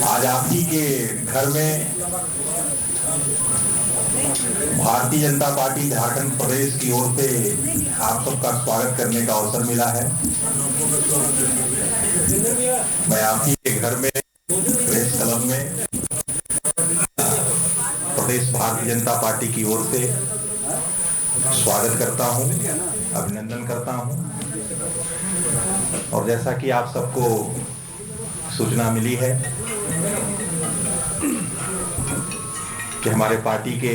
आज आप ही के घर में भारतीय जनता पार्टी झारखंड प्रदेश की ओर से आप सबका स्वागत करने का अवसर मिला है। मैं आप ही के घर में प्रेस क्लब में प्रदेश भारतीय जनता पार्टी की ओर से स्वागत करता हूं, अभिनंदन करता हूं। और जैसा कि आप सबको सूचना मिली है कि हमारे पार्टी के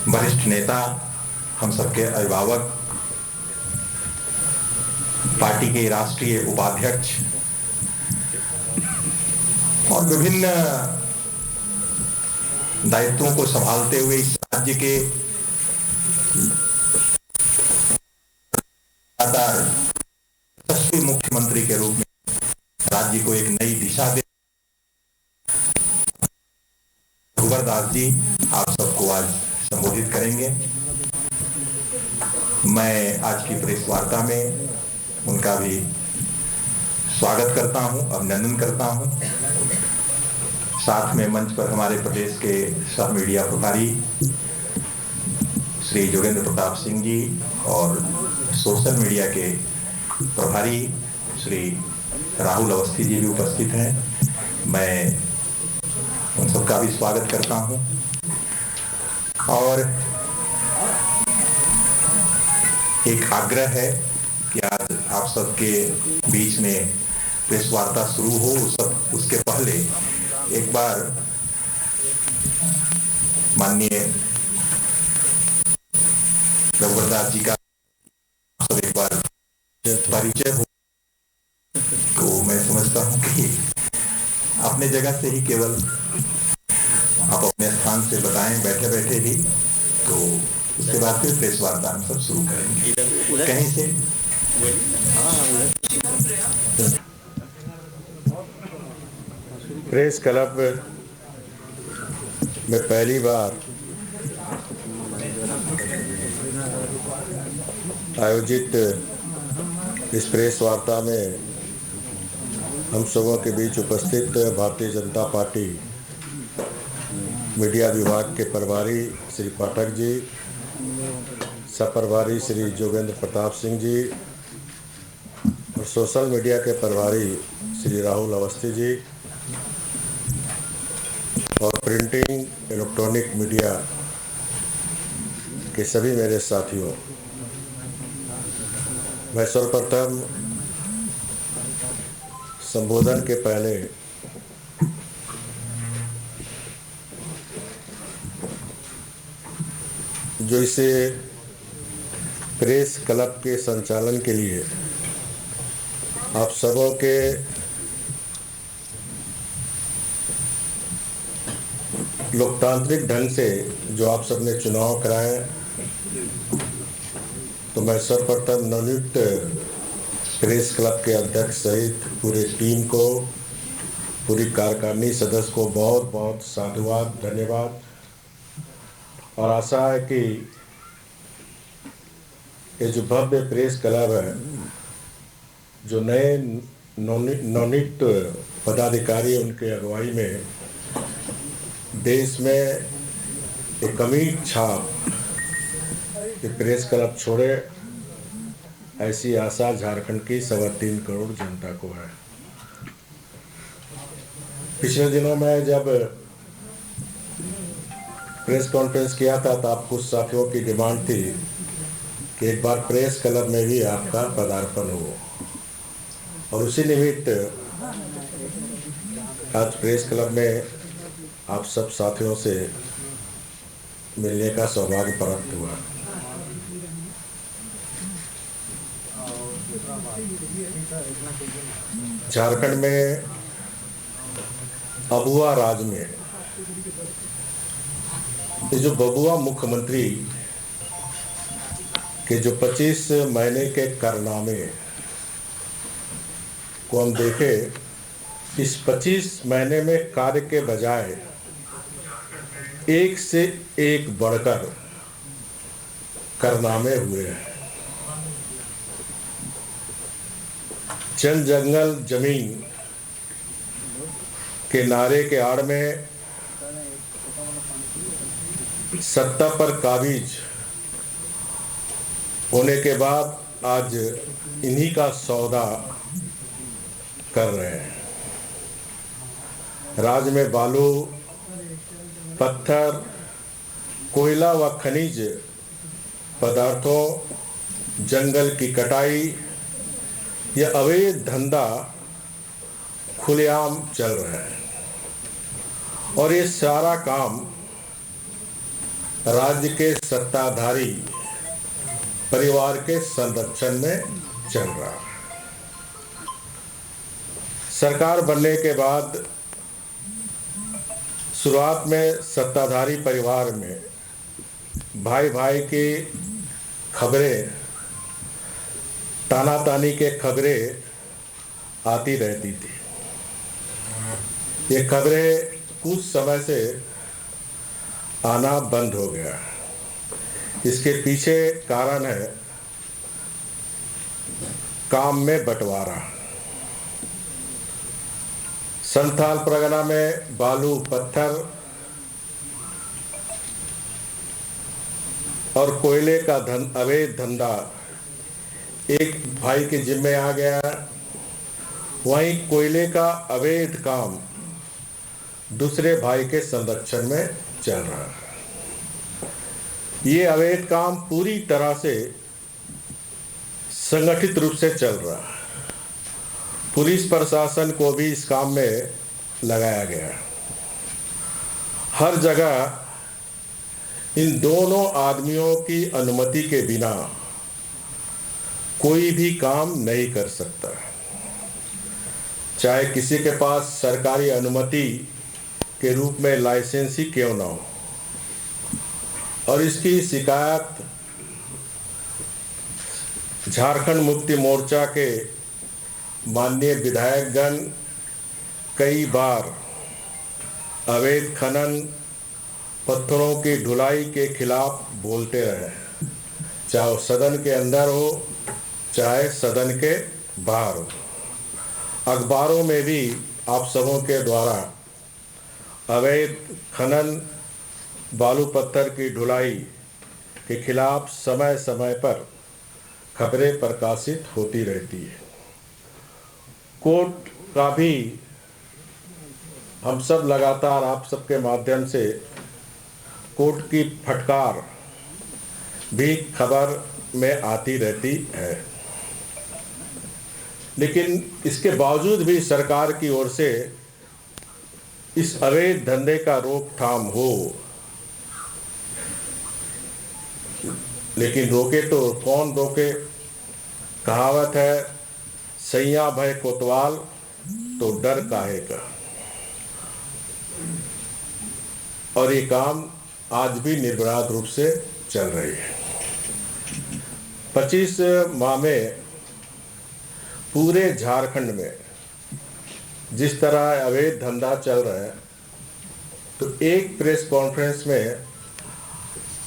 वरिष्ठ नेता, हम सबके अभिभावक, पार्टी के राष्ट्रीय उपाध्यक्ष और विभिन्न दायित्वों को संभालते हुए इस राज्य के लगातार यशस्वी मुख्यमंत्री के रूप में राज्य को एक नई दिशा दे रघुवर दास जी आप सबको आज संबोधित करेंगे। मैं आज की प्रेस वार्ता में उनका भी स्वागत करता हूं, अभिनंदन करता हूं। साथ में मंच पर हमारे प्रदेश के सह मीडिया प्रभारी श्री जोगेंद्र प्रताप सिंह जी और सोशल मीडिया के प्रभारी श्री राहुल अवस्थी जी भी उपस्थित हैं। मैं उन सबका भी स्वागत करता हूं। और एक आग्रह है कि आज आप सबके बीच में प्रेस वार्ता शुरू हो, उसके पहले एक बार माननीय रघुवर दास जी का सब एक बार परिचय हो, तो मैं समझता हूं कि अपने जगह से ही केवल आप अपने स्थान से बताएं बैठे बैठे ही, तो उसके बाद फिर प्रेस वार्ता हम सब शुरू करेंगे। कहीं से प्रेस क्लब में पहली बार आयोजित इस प्रेस वार्ता में हम सबों के बीच उपस्थित भारतीय जनता पार्टी मीडिया विभाग के प्रभारी श्री पाठक जी, सह-प्रभारी श्री जोगेंद्र प्रताप सिंह जी और सोशल मीडिया के प्रभारी श्री राहुल अवस्थी जी और प्रिंटिंग इलेक्ट्रॉनिक मीडिया के सभी मेरे साथियों, मैं सर्वप्रथम संबोधन के पहले जो इसे प्रेस क्लब के संचालन के लिए आप सबों के लोकतांत्रिक ढंग से जो आप सबने चुनाव कराए, तो मैं सर्वप्रथम नवनियुक्त प्रेस क्लब के अध्यक्ष सहित पूरे टीम को, पूरी कार्यकारिणी सदस्य को बहुत बहुत साधुवाद, धन्यवाद। और आशा है कि ये जो भव्य प्रेस क्लब है, जो नए नवनियुक्त पदाधिकारी उनके अगुवाई में देश में एक अमिट छाप कि प्रेस क्लब छोड़े, ऐसी आशा झारखंड की 3.25 करोड़ जनता को है। पिछले दिनों में जब प्रेस कॉन्फ्रेंस किया था तो आप कुछ साथियों की डिमांड थी कि एक बार प्रेस क्लब में भी आपका पदार्पण हो, और उसी निमित्त आज प्रेस क्लब में आप सब साथियों से मिलने का सौभाग्य प्राप्त हुआ। झारखंड में अबुआ राज में ये जो बबुआ मुख्यमंत्री के जो 25 महीने के कारनामे को हम देखें, इस 25 महीने में कार्य के बजाय एक से एक बढ़कर कारनामे हुए हैं। जल जंगल जमीन के नारे के आड़ में सत्ता पर काबिज होने के बाद आज इन्हीं का सौदा कर रहे हैं। राज्य में बालू, पत्थर, कोयला व खनिज पदार्थों, जंगल की कटाई, यह अवैध धंधा खुलेआम चल रहा है और ये सारा काम राज्य के सत्ताधारी परिवार के संरक्षण में चल रहा है। सरकार बनने के बाद शुरुआत में सत्ताधारी परिवार में भाई भाई की खबरें, तानातानी के खबरें आती रहती थी। ये खबरें कुछ समय से आना बंद हो गया। इसके पीछे कारण है काम में बंटवारा। संथाल परगना में बालू, पत्थर और कोयले का अवैध धंधा एक भाई के जिम्मे आ गया। वहीं कोयले का अवैध काम दूसरे भाई के संरक्षण में चल रहा है। ये अवैध काम पूरी तरह से संगठित रूप से चल रहा है। पुलिस प्रशासन को भी इस काम में लगाया गया। हर जगह इन दोनों आदमियों की अनुमति के बिना कोई भी काम नहीं कर सकता, चाहे किसी के पास सरकारी अनुमति के रूप में लाइसेंस ही क्यों ना हो। और इसकी शिकायत झारखंड मुक्ति मोर्चा के माननीय विधायकगण कई बार अवैध खनन, पत्थरों की ढुलाई के खिलाफ बोलते रहे, चाहे सदन के अंदर हो चाहे सदन के बाहर हो। अखबारों में भी आप सबों के द्वारा अवैध खनन, बालू पत्थर की ढुलाई के खिलाफ समय समय पर खबरें प्रकाशित होती रहती है। कोर्ट का भी हम सब लगातार आप सबके माध्यम से कोर्ट की फटकार भी खबर में आती रहती है, लेकिन इसके बावजूद भी सरकार की ओर से इस अवैध धंधे का रोकथाम हो, लेकिन रोके तो कौन रोके। कहावत है, सैया भय कोतवाल तो डर काहे का। और ये काम आज भी निर्विवाद रूप से चल रही है। 25 माह में पूरे झारखंड में जिस तरह अवैध धंधा चल रहा है, तो एक प्रेस कॉन्फ्रेंस में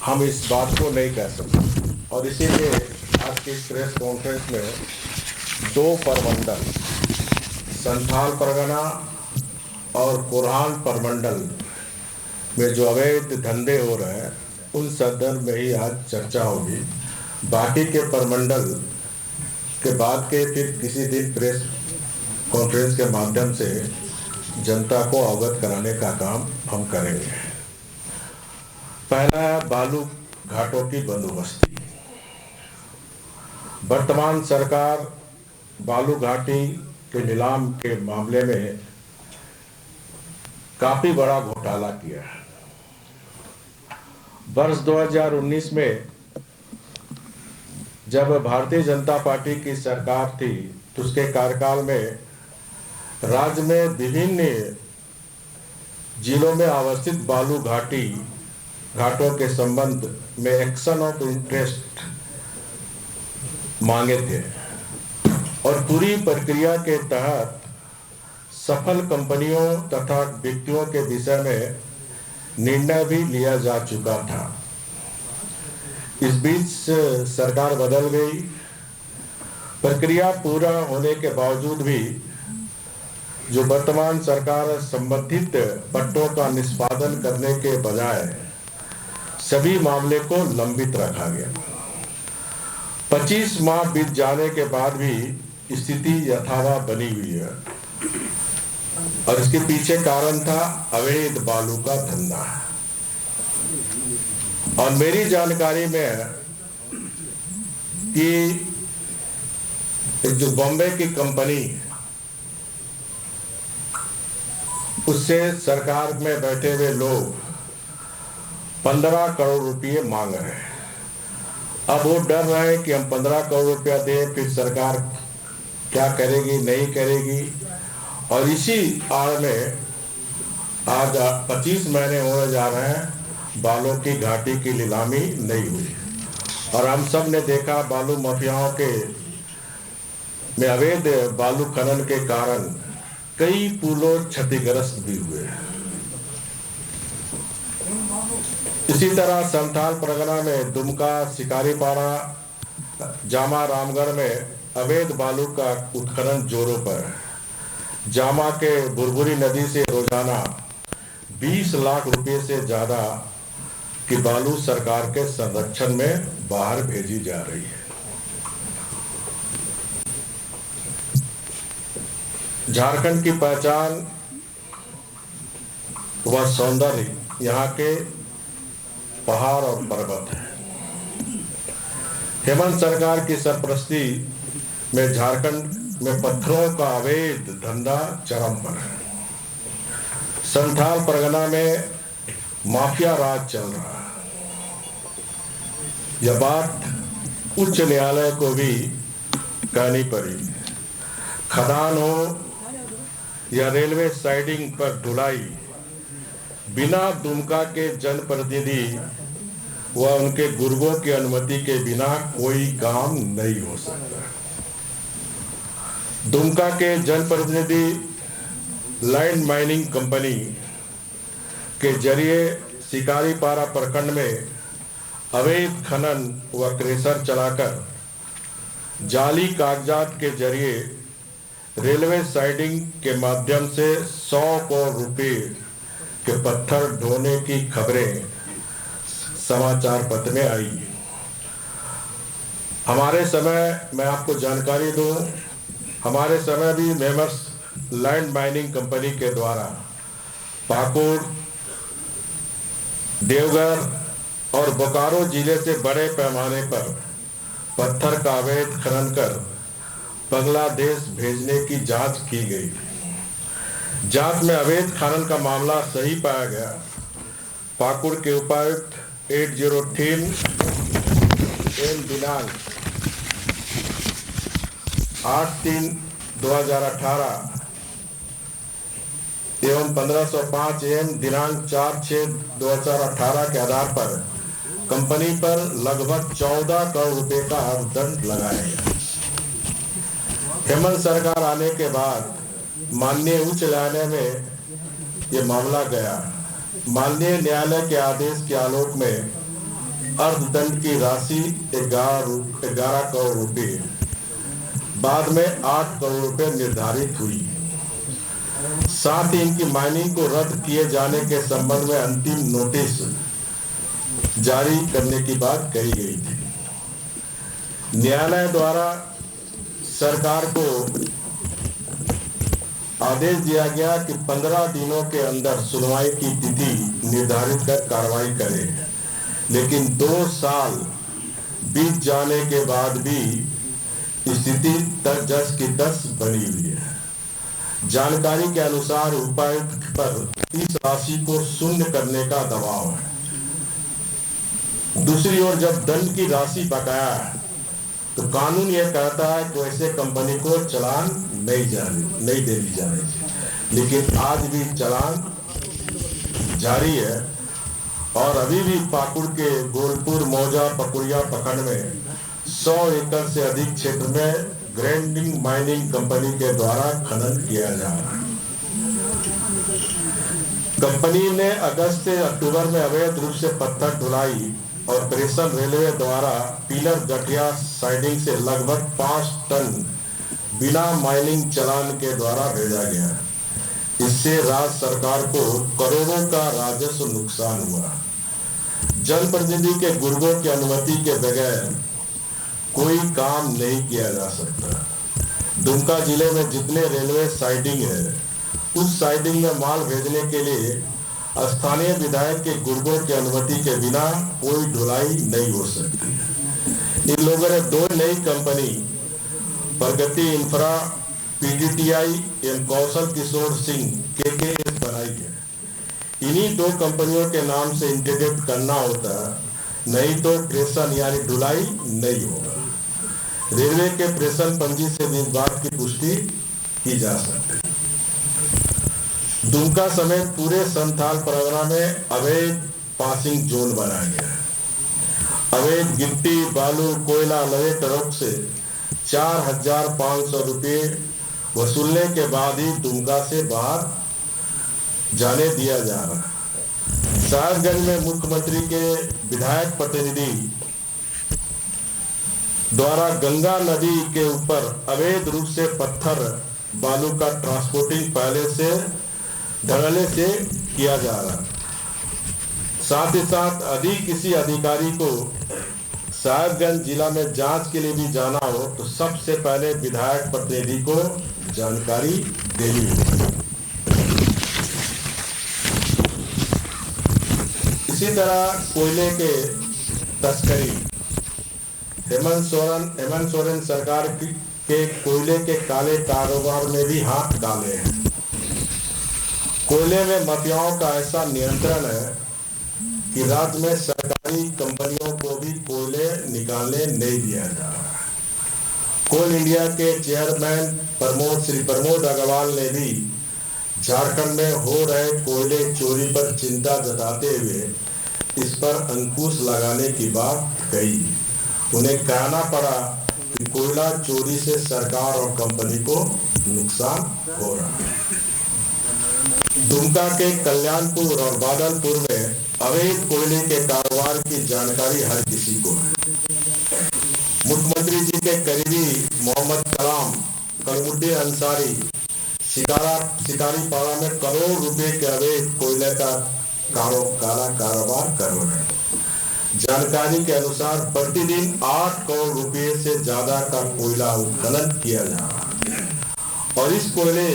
हम इस बात को नहीं कह सकते। और इसीलिए आज की प्रेस कॉन्फ्रेंस में 2 प्रमंडल, संथाल परगना और कोरहान प्रमंडल में जो अवैध धंधे हो रहे हैं, उन संदर्भ में ही आज चर्चा होगी। बाकी के प्रमंडल के बाद के फिर किसी दिन प्रेस कॉन्फ्रेंस के माध्यम से जनता को अवगत कराने का काम हम करेंगे। पहला है बालू घाटों की बंदोबस्ती। वर्तमान सरकार बालू घाटी के नीलाम के मामले में काफी बड़ा घोटाला किया है। वर्ष 2019 में जब भारतीय जनता पार्टी की सरकार थी, तो उसके कार्यकाल में राज्य में विभिन्न जिलों में अवस्थित बालू घाटों के संबंध में एक्शन ऑफ इंटरेस्ट मांगे थे और पूरी प्रक्रिया के तहत सफल कंपनियों तथा व्यक्तियों के विषय में निर्णय भी लिया जा चुका था। इस बीच सरकार बदल गई। प्रक्रिया पूरा होने के बावजूद भी जो वर्तमान सरकार संबंधित पट्टों का निष्पादन करने के बजाय सभी मामले को लंबित रखा गया। 25 माह बीत जाने के बाद भी स्थिति यथावत बनी हुई है और इसके पीछे कारण था अवैध बालू का धंधा। और मेरी जानकारी में है कि एक जो बॉम्बे की कंपनी, उससे सरकार में बैठे हुए लोग 15 करोड़ रुपए मांग रहे हैं। अब वो डर रहे हैं कि हम 15 करोड़ रुपया दें, फिर सरकार क्या करेगी नहीं करेगी। और इसी आड़ में आज 25 महीने होने जा रहे हैं, बालू की घाटी की नीलामी नहीं हुई। और हम सब ने देखा बालू माफियाओं के में अवैध बालू खनन के कारण कई पुलों क्षतिग्रस्त भी हुए। इसी तरह संथाल परगना में दुमका, शिकारीपाड़ा, जामा, रामगढ़ में अवैध बालू का उत्खनन जोरों पर है। जामा के बुरबुरी नदी से रोजाना 20 लाख रुपए से ज्यादा की बालू सरकार के संरक्षण में बाहर भेजी जा रही है। झारखंड की पहचान व सौंदर्य यहाँ के पहाड़ और पर्वत है। हेमंत सरकार की सरपरस्ती में झारखंड में पत्थरों का अवैध धंधा चरम पर है। संथाल परगना में माफिया राज चल रहा है। यह बात उच्च न्यायालय को भी कहनी पड़ी। खदान हो या रेलवे साइडिंग पर ढुलाई, बिना दुमका के जनप्रतिनिधि व उनके गुर्गों की अनुमति के बिना कोई काम नहीं हो सकता। दुमका के जनप्रतिनिधि लैंड माइनिंग कंपनी के जरिए शिकारीपाड़ा प्रखंड में अवैध खनन व क्रेशर चलाकर जाली कागजात के जरिए रेलवे साइडिंग के माध्यम से 100 करोड़ रुपए के पत्थर ढोने की खबरें समाचार पत्र में आई। हमारे समय, मैं आपको जानकारी दूं, हमारे समय भी मेमर्स लैंड माइनिंग कंपनी के द्वारा पाकुड़, देवघर और बोकारो जिले से बड़े पैमाने पर पत्थर का अवैध खनन कर बांग्लादेश भेजने की जांच की गई। जांच में अवैध खनन का मामला सही पाया गया। पाकुड़ के उपायुक्त 803 दिनांक 8/3/2018 एवं 1505 दिनांक 4/6/2018 के आधार पर कंपनी पर लगभग 14 करोड़ रुपए का अर्थदंड लगाया गया। हेमंत सरकार आने के बाद माननीय उच्च न्यायालय में यह मामला गया। माननीय न्यायालय के आदेश के आलोक में अर्थदंड की राशि 11 करोड़ रुपए, बाद में 8 करोड़ रुपए निर्धारित हुई। साथ ही इनकी माइनिंग को रद्द किए जाने के संबंध में अंतिम नोटिस जारी करने की बात कही गई थी। न्यायालय द्वारा सरकार को आदेश दिया गया कि 15 दिनों के अंदर सुनवाई की तिथि निर्धारित कर कार्रवाई करे, लेकिन 2 साल बीत जाने के बाद भी स्थिति 10 की 10 बनी हुई है। जानकारी के अनुसार उपायुक्त पर इस राशि को शून्य करने का दबाव है। दूसरी ओर जब दंड की राशि बकाया है तो कानून यह कहता है कि ऐसे कंपनी को चालान नहीं दे दी जानी, लेकिन आज भी चालान जारी है। और अभी भी पाकुड़ के गोलपुर, मौजा, पकुड़िया प्रखंड में 100 एकड़ से अधिक क्षेत्र में ग्राइंडिंग माइनिंग कंपनी के द्वारा खनन किया जा रहा है। कंपनी ने अगस्त से अक्टूबर में अवैध रूप से पत्थर ढुलाई और प्रेशर रेलवे द्वारा पिलर गठिया साइडिंग से लगभग 5 टन बिना माइनिंग चालान के द्वारा भेजा गया। इससे राज्य सरकार को करोड़ों का राजस्व नुकसान हुआ। जनप्रतिनिधि के गुर्गों की अनुमति के बगैर कोई काम नहीं किया जा सकता। दुमका जिले में जितने रेलवे साइडिंग है, उस साइडिंग में माल भेजने के लिए स्थानीय विधायक के गुर्गों की अनुमति के बिना कोई ढुलाई नहीं हो सकती। इन लोगों ने दो नई कंपनी प्रगति इंफ्रा पीडीटीआई एवं कौशल किशोर सिंह केकेएस बनाई है। इन्हीं दो कंपनियों के नाम से इंटीग्रेट करना होता, नहीं तो प्रेषण यानी ढुलाई नहीं होगा। रेलवे के प्रेषण पंजी से इस बात की पुष्टि की जा सकती है। दुमका समेत पूरे संथाल परगना में अवैध पासिंग जोन बनाया गया है। अवैध गिट्टी, बालू, कोयला लगे ट्रक से 4,500 रुपये वसूलने के बाद ही दुमका से बाहर जाने दिया जा रहा है। साहेबगंज में मुख्यमंत्री के विधायक प्रतिनिधि द्वारा गंगा नदी के ऊपर अवैध रूप से पत्थर बालू का ट्रांसपोर्टिंग पहले से धड़ल्ले से किया जा रहा है। साथ ही साथ अधिक किसी अधिकारी को साहेबगंज जिला में जांच के लिए भी जाना हो तो सबसे पहले विधायक प्रतिनिधि को जानकारी देनी होगी। इसी तरह कोयले के तस्करी, हेमंत सोरेन सरकार के कोयले के काले कारोबार में भी हाथ डाले हैं। कोयले में माफियाओं का ऐसा नियंत्रण है कि राज्य में सरकारी कंपनियों को भी कोयले निकालने नहीं दिया जा रहा है। कोल इंडिया के चेयरमैन श्री प्रमोद अग्रवाल ने भी झारखंड में हो रहे कोयले चोरी पर चिंता जताते हुए इस पर अंकुश लगाने की बात कही। उन्हें कहना पड़ा कि कोयला चोरी से सरकार और कंपनी को नुकसान हो रहा है। दुमका के कल्याणपुर और बादलपुर में अवैध कोयले के कारोबार की जानकारी हर किसी को है। मुख्यमंत्री जी के करीबी मोहम्मद कलाम, कलमुद्दीन अंसारी शिकारीपाड़ा में करोड़ रुपए के अवैध कोयले का काला कारोबार कर रहे हैं। जानकारी के अनुसार प्रतिदिन 8 करोड़ रुपए से ज्यादा का कोयला उत्खनन किया जा रहा है और इस कोयले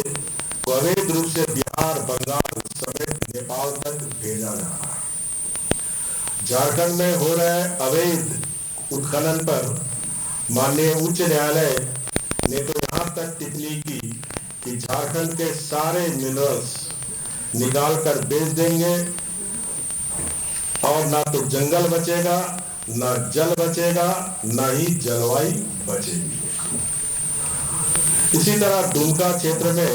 को अवैध रूप से बिहार, बंगाल समेत नेपाल तक भेजा जा रहा है। झारखंड में हो रहे अवैध उत्खनन पर माननीय उच्च न्यायालय ने तो यहाँ तक टिप्पणी की कि झारखंड के सारे मिनरल्स निकाल कर बेच देंगे और ना तो जंगल बचेगा, ना जल बचेगा, ना ही जलवायु बचेगी। इसी तरह दुमका क्षेत्र में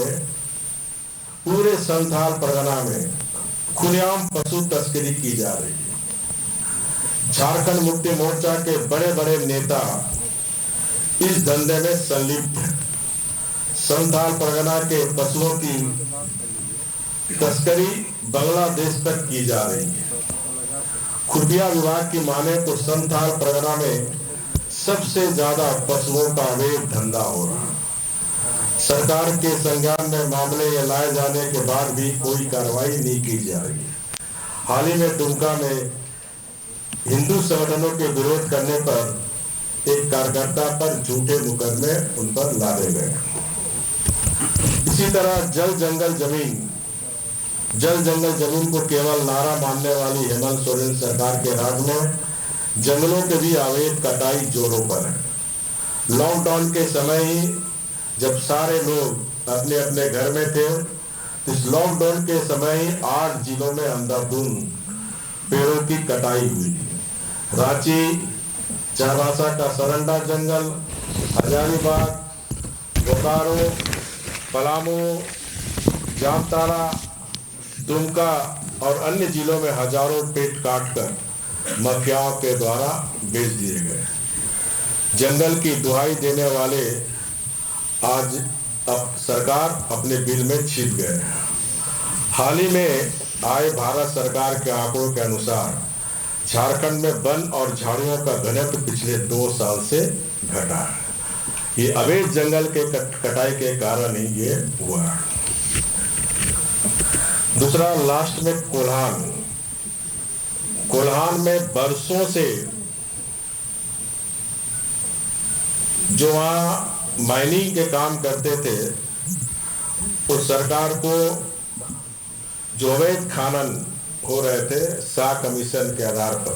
पूरे संथाल परगना में खुलेआम पशु तस्करी की जा रही है। झारखंड मुक्ति मोर्चा के बड़े बड़े नेता इस धंधे में संलिप्त हैं। संथाल परगना के पशुओं की तस्करी बांग्लादेश तक की जा रही है। खुफिया विभाग की माने तो संथाल परगना में सबसे ज्यादा पशुओं का अवैध धंधा हो रहा है। सरकार के संज्ञान में मामले लाए जाने के बाद भी कोई कार्रवाई नहीं की जा रही है। हाल ही में दुमका में हिंदू संगठनों के विरोध करने पर एक कार्यकर्ता पर झूठे मुकदमे उन पर लादे गए। इसी तरह जल जंगल जमीन को केवल नारा मानने वाली हेमंत सोरेन सरकार के राज में जंगलों के भी अवैध कटाई जोरों पर है। लॉकडाउन के समय ही जब सारे लोग अपने अपने घर में थे, इस लॉकडाउन के समय ही 8 जिलों में अंधाधुंध पेड़ों की कटाई हुई। रांची, चाईबासा का सरंडा जंगल, हजारीबाग, बोकारो, पलामू, जामताड़ा, दुमका और अन्य जिलों में हजारों पेड़ काटकर माफियाओं के द्वारा बेच दिए गए। जंगल की दुहाई देने वाले आज अब सरकार अपने बिल में छिप गए। हाल ही में आए भारत सरकार के आंकड़ों के अनुसार झारखंड में वन और झाड़ियों का घनत्व पिछले 2 साल से घटा है। ये अवैध जंगल के कटाई के कारण ही ये हुआ है। दूसरा लास्ट में कोल्हान। कोल्हान में बरसों से जो वहां माइनिंग के काम करते थे, उस सरकार को जो अवैध खनन हो रहे थे सा कमीशन के आधार पर,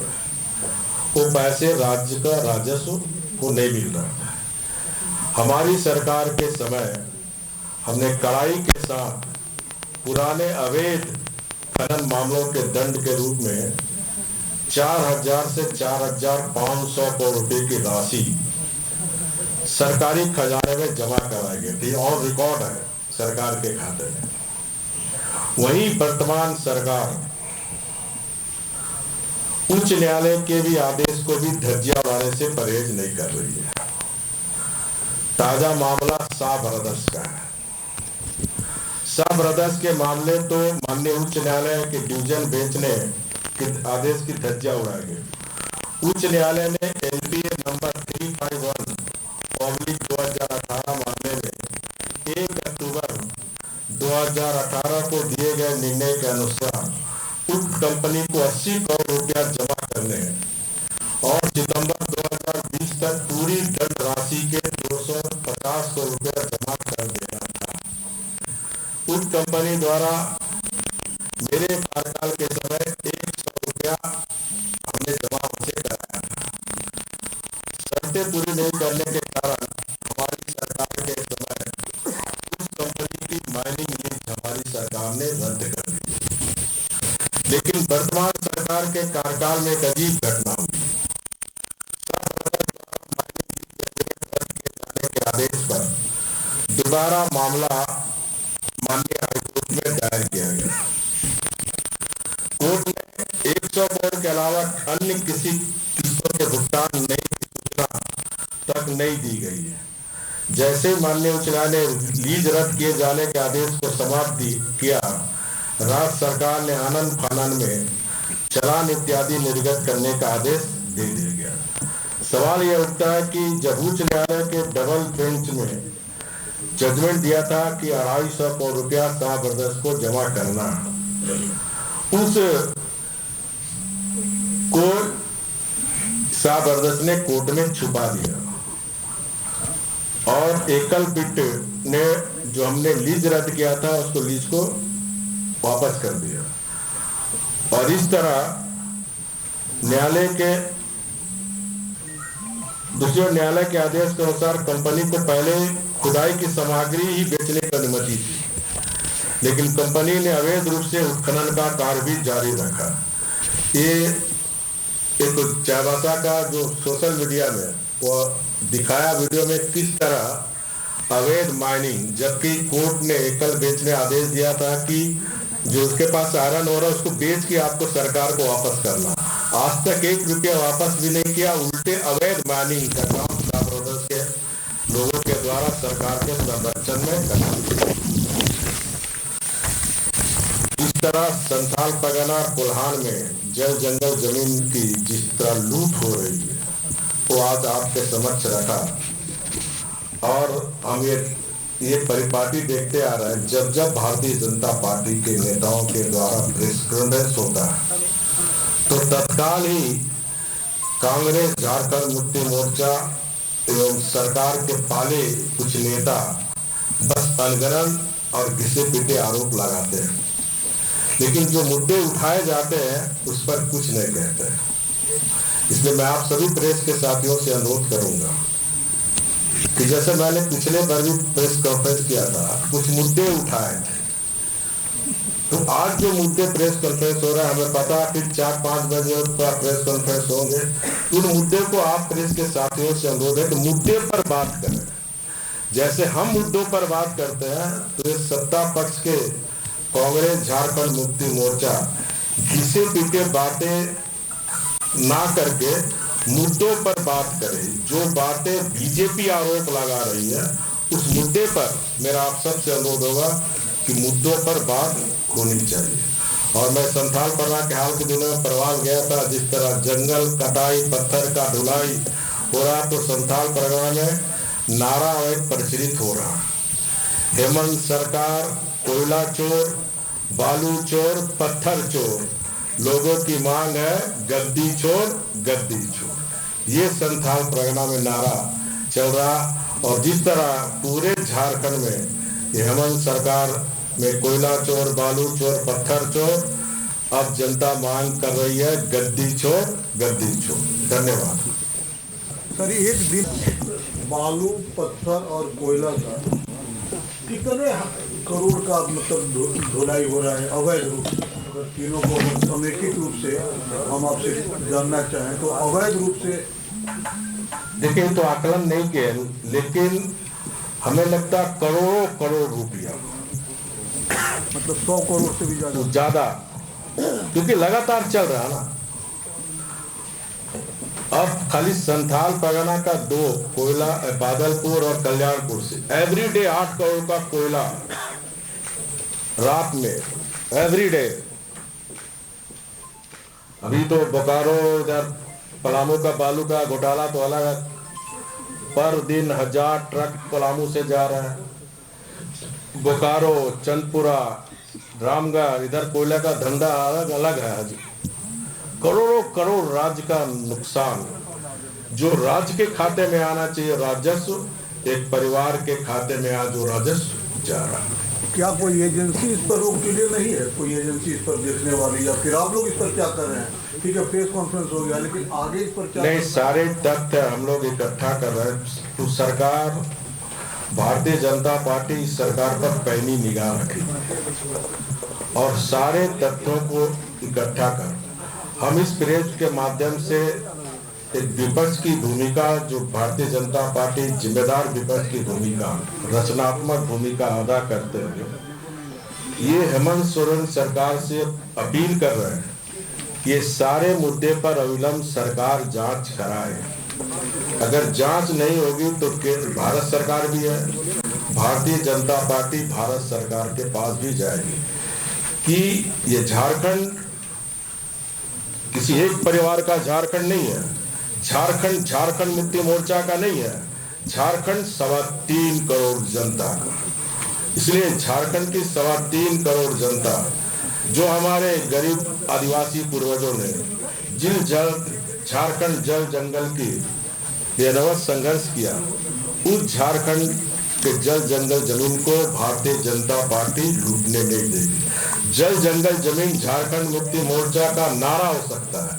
वो पैसे राज्य का राजस्व को नहीं मिल रहा था। हमारी सरकार के समय हमने कड़ाई के साथ पुराने अवैध खनन मामलों के दंड के रूप में 4,000 से 4,500 करोड़ रुपए की राशि सरकारी खजाने में जमा कराई गई थी और रिकॉर्ड है सरकार के खाते में। वहीं वर्तमान सरकार उच्च न्यायालय के भी आदेश को भी धज्जियां उड़ाने से परहेज नहीं कर रही है। ताजा मामला शाह ब्रदर्स का है। शाह ब्रदर्स के मामले तो माननीय उच्च न्यायालय के डिवीजन बेंच ने आदेश की धज्जियां उड़ाई गई। उच्च न्यायालय ने एलपीए नंबर 351/2018 मामले में 1 अक्टूबर 2018 को दिए गए निर्णय के अनुसार उक्त कंपनी को 80 करोड़ रुपया जमा करने और सितंबर 2020 तक पूरी दंड राशि के 250 करोड़ रुपया जमा कर देना था। उक्त कंपनी द्वारा मेरे कार्यकाल के समय 100 रुपया हमने जमा उनसे कराया था। शर्तें पूरी नहीं करने के कारण हमारी सरकार के समय उस कंपनी की माइनिंग लीज हमारी सरकार ने रद्द कर दी। लेकिन वर्तमान सरकार के कार्यकाल में एक अजीब घटना हुई। जाने के आदेश पर दोबारा मामला माननीय हाईकोर्ट में दायर किया गया। कोर्ट ने 100 करोड़ के अलावा अन्य किसी किस्तों के भुगतान नहीं की सूचना तक नहीं दी गई है। जैसे माननीय उच्च न्यायालय ने लीज रद्द किए जाने के आदेश को समाप्त किया, राज्य सरकार ने आनंद फानन में चालान इत्यादि निर्गत करने का आदेश दे दिया गया। सवाल यह उठता है कि जब उच्च न्यायालय के डबल बेंच में जजमेंट दिया था कि 250 करोड़ रुपया शाह ब्रदर्स को जमा करना, उस को शाह ब्रदर्स ने कोर्ट में छुपा दिया और एकल पिट ने जो हमने लीज रद्द किया था उसको लीज को वापस कर दिया। और इस तरह न्यायालय के दूसरे न्यायालय के आदेश के अनुसार कंपनी को पहले खुदाई की सामग्री ही बेचने की अनुमति थी, लेकिन कंपनी ने अवैध रूप से उत्खनन का कार्य भी जारी रखा। ये एक चाईबासा का जो सोशल मीडिया में वो दिखाया वीडियो में किस तरह अवैध माइनिंग, जबकि कोर्ट ने एकल बेच ने आदेश दिया था कि जो उसके पास आयरन हो रहा है उसको बेच के आपको सरकार को वापस करना। आज तक 1 रुपया वापस भी नहीं किया, उल्टे अवैध माइनिंग का काम शाह ब्रदर्स के लोगों के द्वारा सरकार के संरक्षण में करना। इस तरह संथाल परगना कोल्हान में जल जंगल जमीन की जिस तरह लूट हो रही है वो आज आपके समक्ष रखा। और हम ये परिपाटी देखते आ रहे हैं, जब जब भारतीय जनता पार्टी के नेताओं के द्वारा प्रेस कॉन्फ्रेंस होता है तो तत्काल ही कांग्रेस, झारखंड मुक्ति मोर्चा एवं सरकार के पाले कुछ नेता बस अनगनन और घिसे पीटे आरोप लगाते हैं, लेकिन जो मुद्दे उठाए जाते हैं उस पर कुछ नहीं कहते हैं। इसलिए मैं आप सभी प्रेस के साथियों से अनुरोध करूंगा कि जैसे मैंने पिछले बार भी प्रेस कॉन्फ्रेंस किया था, कुछ मुद्दे उठाए थे, तो आज जो मुद्दे प्रेस कॉन्फ्रेंस हो रहा है, हमें पता है फिर 4-5 बजे प्रेस कॉन्फ्रेंस होंगे। उन मुद्दे को आप प्रेस के साथियों से अनुरोध है कि मुद्दे पर बात करें। जैसे हम मुद्दों पर बात करते हैं तो ये सत्ता पक्ष के कांग्रेस, झारखंड मुक्ति मोर्चा घिसे पीटे बातें ना करके मुद्दों पर बात करें। जो बातें बीजेपी आरोप लगा रही है उस मुद्दे पर मेरा आप सबसे अनुरोध होगा कि मुद्दों पर बात होनी चाहिए। और मैं संथाल परगना के हाल के दिनों में प्रवास गया था, जिस तरह जंगल कटाई, पत्थर का ढुलाई हो रहा, तो संथाल परगना में नारा एक प्रचलित हो रहा, हेमंत सरकार कोयला चोर, बालू चोर पत्थर चोर, लोगों की मांग है गद्दी छोड़ गद्दी छोड़। ये संथाल परगना में नारा चल रहा। और जिस तरह पूरे झारखंड में ये हेमंत सरकार में कोयला चोर, बालू चोर, पत्थर चोर, अब जनता मांग कर रही है गद्दी छोड़ गद्दी छोड़। धन्यवाद। सर, एक दिन बालू, पत्थर और कोयला का कितने करोड़ का मतलब ढुलाई हो रहा है अवैध रूप से? अगर तीनों को समेकित रूप से हम आपसे जानना चाहें तो अवैध रूप से। देखिए, तो आकलन नहीं किए, लेकिन हमें लगता करोड़ों करोड़ रुपया, मतलब 100 करोड़ से भी ज्यादा, क्योंकि लगातार चल रहा है ना। अब खाली संथाल परगना का 2 कोयला, बादलपुर और कल्याणपुर से एवरीडे 8 करोड़ का कोयला रात में, एवरीडे। अभी तो बोकारो, इधर पलामू का बालू का घोटाला तो अलग है, पर दिन 1000 ट्रक पलामू से जा रहा है। बोकारो, चंदपुरा, रामगढ़, इधर कोयला का धंधा अलग अलग है। करोड़ों करोड़ राज्य का नुकसान, जो राज्य के खाते में आना चाहिए राजस्व, एक परिवार के खाते में आज जो राजस्व जा रहा है। क्या कोई एजेंसी इस पर रोक के लिए नहीं है? कोई एजेंसी इस पर देखने वाली, या फिर आप लोग इस पर क्या कर रहे हैं? ठीक है, प्रेस कॉन्फ्रेंस हो गया, लेकिन आगे इस पर क्या? नहीं, सारे तथ्य हम लोग इकट्ठा कर रहे हैं। तो सरकार, भारतीय जनता पार्टी सरकार पर पैनी निगाह रखेगी और सारे तथ्यों को इकट्ठा कर हम इस प्रेस के माध्यम से एक विपक्ष की भूमिका, जो भारतीय जनता पार्टी जिम्मेदार विपक्ष की भूमिका, रचनात्मक भूमिका अदा करते हुए ये हेमंत सोरेन सरकार से अपील कर रहे हैं कि ये सारे मुद्दे पर अविलंब सरकार जांच कराए। अगर जांच नहीं होगी तो भारत सरकार भी है, भारतीय जनता पार्टी भारत सरकार के पास भी जाएगी कि ये झारखंड किसी एक परिवार का झारखंड नहीं है, झारखंड झारखंड मुक्ति मोर्चा का नहीं है, झारखंड 3.25 करोड़ जनता का। इसलिए झारखंड की 3.25 करोड़ जनता, जो हमारे गरीब आदिवासी पूर्वजों ने जिन झारखंड जल जंगल की बेनवत संघर्ष किया, उस झारखंड के जल जंगल जमीन को भारतीय जनता पार्टी लूटने नहीं देगी। जल जंगल जमीन झारखंड मुक्ति मोर्चा का नारा हो सकता है,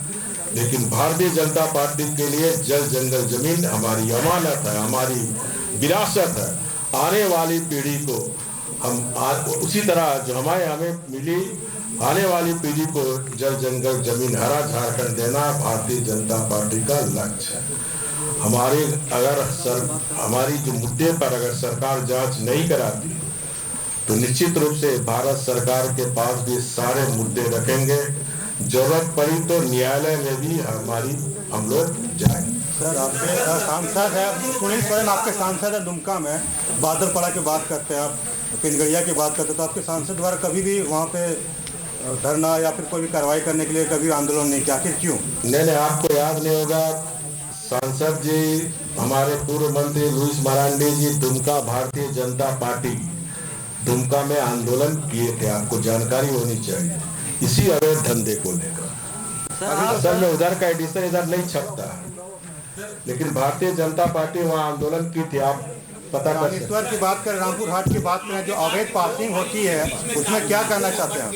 लेकिन भारतीय जनता पार्टी के लिए जल जंगल जमीन हमारी अमानत है, हमारी विरासत है। आने वाली पीढ़ी को हम उसी तरह जो हमें मिली, आने वाली पीढ़ी को जल जंगल जमीन हरा झारखंड देना भारतीय जनता पार्टी का लक्ष्य है। हमारी जो मुद्दे पर अगर सरकार जांच नहीं कराती तो निश्चित रूप से भारत सरकार के पास भी सारे मुद्दे रखेंगे। जरूरत पड़ी तो न्यायालय में भी हम लोग जाएंगे। सर, आपके सांसद है सुनील सोरेन, आपके सांसद है दुमका में, बादलपड़ा की बात करते हैं, आप पिनगड़िया की बात करते हैं, तो आपके सांसद द्वारा कभी भी वहाँ पे धरना या फिर कोई भी कार्रवाई करने के लिए कभी आंदोलन नहीं किया, आखिर क्यों? नहीं, आपको याद नहीं होगा, सांसद जी, हमारे पूर्व मंत्री लुइस मरांडी जी दुमका भारतीय जनता पार्टी दुमका में आंदोलन किए थे, आपको जानकारी होनी चाहिए, इसी अवैध धंधे को लेकर। असल में उधर का एडिशन इधर नहीं छपता, लेकिन भारतीय जनता पार्टी वहाँ आंदोलन की थी, आप पता कर सकते। रामेश्वर की बात करें, रामपुर हाट की बात करें, जो अवैध पासिंग होती है उसमें क्या कहना चाहते हैं?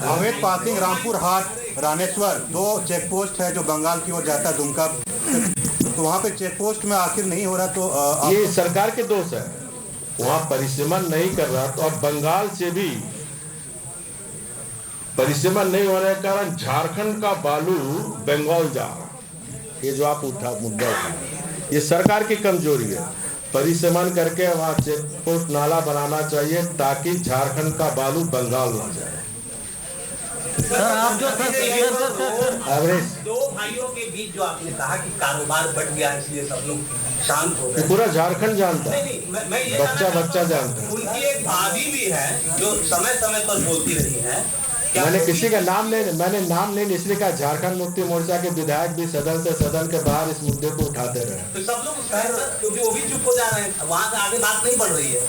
अवैध पासिंग रामपुर हाट, रामेश्वर 2 चेक पोस्ट है जो बंगाल की ओर जाता है दुमका, तो वहाँ पे चेक पोस्ट में आखिर नहीं हो रहा, तो ये सरकार के दोष है, वहाँ परिसीमन नहीं कर रहा। तो अब बंगाल से भी परिसीमन नहीं होने के कारण झारखंड का बालू बंगाल जा रहा, ये जो आप मुद्दा है, ये सरकार की कमजोरी है। परिसीमन करके वहाँ चेक पोस्ट नाला बनाना चाहिए ताकि झारखंड का बालू बंगाल ना जाए। सर, आप जो एवरेज 2 भाइयों के बीच जो आपने कहा कि कारोबार बढ़ गया इसलिए सब लोग शांत हो गए, पूरा झारखंड जानता है, नहीं, मैं ये बच्चा जानता है। उनकी एक भाभी भी है जो समय समय पर बोलती रही है। मैंने किसी का नाम नहीं इसलिए कहा, झारखंड मुक्ति मोर्चा के विधायक भी सदन के बाहर इस मुद्दे को उठाते रहे, तो सब लोग क्योंकि वो भी चुप हो जा रहे हैं, वहाँ से आगे बात नहीं बढ़ रही है।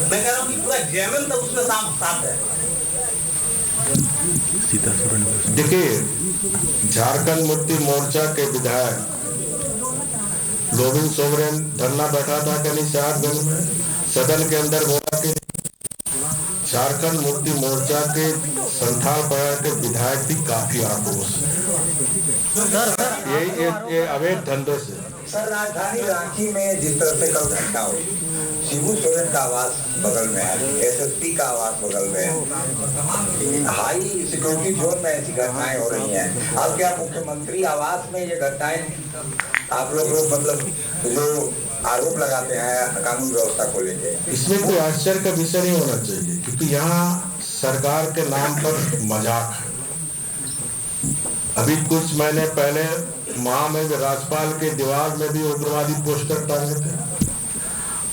मैं कह रहा हूँ कि पूरा जेएमएम तक उसमें साफ है। देखिए, झारखंड मुक्ति मोर्चा के विधायक गोविंद सोमरेन धरना बैठा था कल साहबगंज में, सदन के अंदर बोला कि झारखंड मुक्ति मोर्चा के संथाल परिवार के विधायक भी काफी आक्रोश ये अवैध धंधों से। सर, राजधानी रांची में जिस तरह से कल घटना हुई, शिबू सोरेन का आवास बगल में है, एसएसपी का आवास बगल में है, हाई सिक्योरिटी जोन में ऐसी घटनाएं हो रही हैं। अब क्या मुख्यमंत्री आवास में ये घटनाएं आप लोग मतलब जो आरोप लगाते हैं कानून व्यवस्था को लेकर, इसमें कोई आश्चर्य का विषय नहीं होना चाहिए, क्योंकि यहाँ सरकार के नाम पर मजाक है। अभी कुछ महीने पहले वहां में राज्यपाल के दीवार में भी उग्रवादी पोस्टर टांगे थे।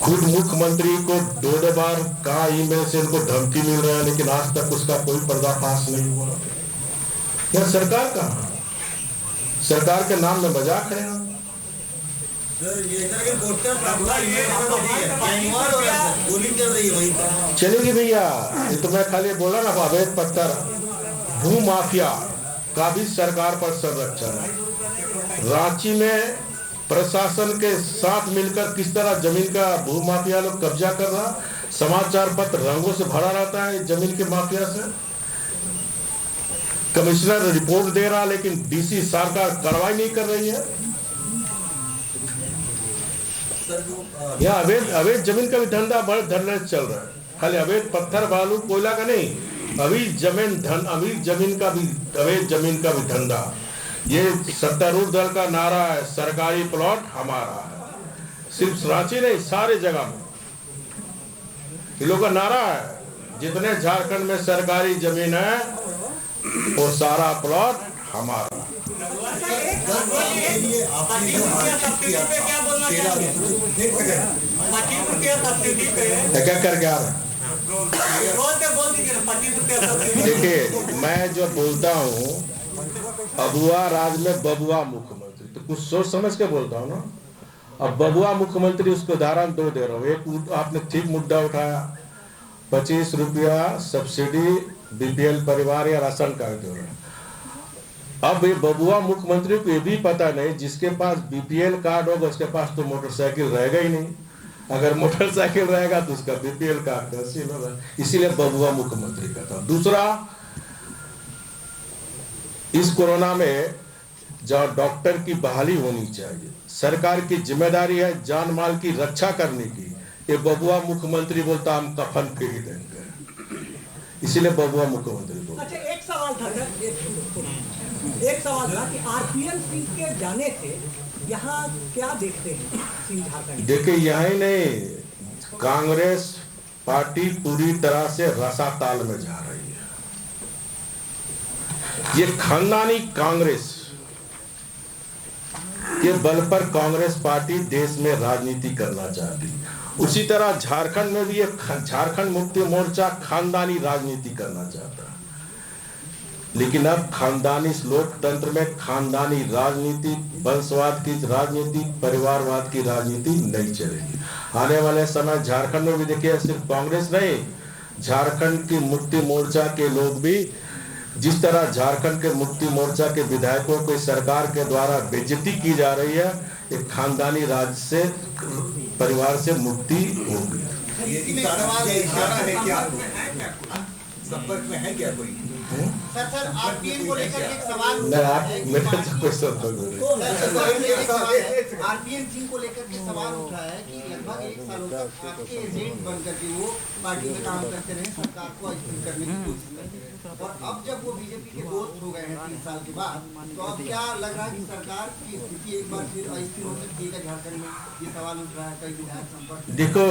खुद मुख्यमंत्री को दो बार कहा ईमेल से इनको धमकी मिल रहा है, लेकिन आज तक उसका कोई पर्दाफाश नहीं हुआ। यह सरकार का, सरकार के नाम में मजाक है। चलेगी भैया, ये तो मैं खाली बोला ना, अवैध पत्थर भू माफिया का भी सरकार पर संरक्षण है। रांची में प्रशासन के साथ मिलकर किस तरह जमीन का भू माफिया लोग कब्जा कर रहा, समाचार पत्र रंगों से भरा रहता है जमीन के माफिया से। कमिश्नर रिपोर्ट दे रहा, लेकिन डीसी सरकार कार्रवाई नहीं कर रही है। यह अवैध जमीन का भी धंधा बड़ा धरना चल रहा है, खाली अवैध पत्थर बालू कोयला का नहीं, अवैध जमीन का भी, अवैध जमीन का भी धंधा। ये सत्तारूढ़ दल का नारा है, सरकारी प्लॉट हमारा है। सिर्फ रांची नहीं, सारे जगह में इन लोगों का नारा है, जितने झारखंड में सरकारी जमीन है वो सारा प्लॉट हमारा। क्या कर क्या देखिए, मैं जो बोलता हूँ अबुआ राज में बबुआ मुख्यमंत्री, तो कुछ सोच समझ के बोलता हूँ ना। अब बबुआ मुख्यमंत्री, उसको उदाहरण दो दे रहा हूँ। एक आपने ठीक मुद्दा उठाया, 25 रुपया सब्सिडी बीपीएल परिवार या राशन कार्ड दे रहे हैं। अब ये बबुआ मुख्यमंत्री को ये भी पता नहीं, जिसके पास बीपीएल कार्ड होगा उसके पास तो मोटरसाइकिल रहेगा ही नहीं। अगर मोटरसाइकिल रहेगा तो उसका बीपीएल कार्ड हासिल होगा, इसीलिए बबुआ मुख्यमंत्री का था। दूसरा, इस कोरोना में जहाँ डॉक्टर की बहाली होनी चाहिए, सरकार की जिम्मेदारी है जान माल की रक्षा करने की, ये बबुआ मुख्यमंत्री बोलता हम कफन फ्री देंगे, इसीलिए बबुआ मुख्यमंत्री बोलता। अच्छा, एक सवाल था कि आरपीएन सिंह के जाने से यहाँ क्या देखते हैं सिंह झारखंड? देखिए, यही नहीं, कांग्रेस पार्टी पूरी तरह से रसाताल में जा रही है। ये खानदानी कांग्रेस के बल पर कांग्रेस पार्टी देश में राजनीति करना चाहती, उसी तरह झारखंड में भी ये झारखंड मुक्ति मोर्चा खानदानी राजनीति करना चाहता है। लेकिन अब खानदानी लोकतंत्र में खानदानी राजनीति, वंशवाद की राजनीति, परिवारवाद की राजनीति नहीं चलेगी। आने वाले समय झारखंड में भी देखिए, सिर्फ कांग्रेस नहीं, झारखंड की मुक्ति मोर्चा के लोग भी, जिस तरह झारखंड के मुक्ति मोर्चा के विधायकों को सरकार के द्वारा बेइज्जती की जा रही है, एक खानदानी राज से, परिवार से मुक्ति होगी। संपर्क में है क्या कोई? सर आरपीएन को लेकर एक सवाल आरपीएन सिंह को लेकर के सवाल उठा है कि लगभग 1 सालों तक आपके एजेंट बन करके वो पार्टी में काम करते रहे, सरकार को अस्थिर करने की कोशिश करते रहे, और अब जब वो बीजेपी के दोस्त हो गए हैं 3 साल के बाद, तो अब क्या लग रहा है कि सरकार की स्थिति एक बार फिर अस्थिर हो सकती है झारखंड में? ये सवाल उठ रहा है कई विधायक संपर्क। देखो,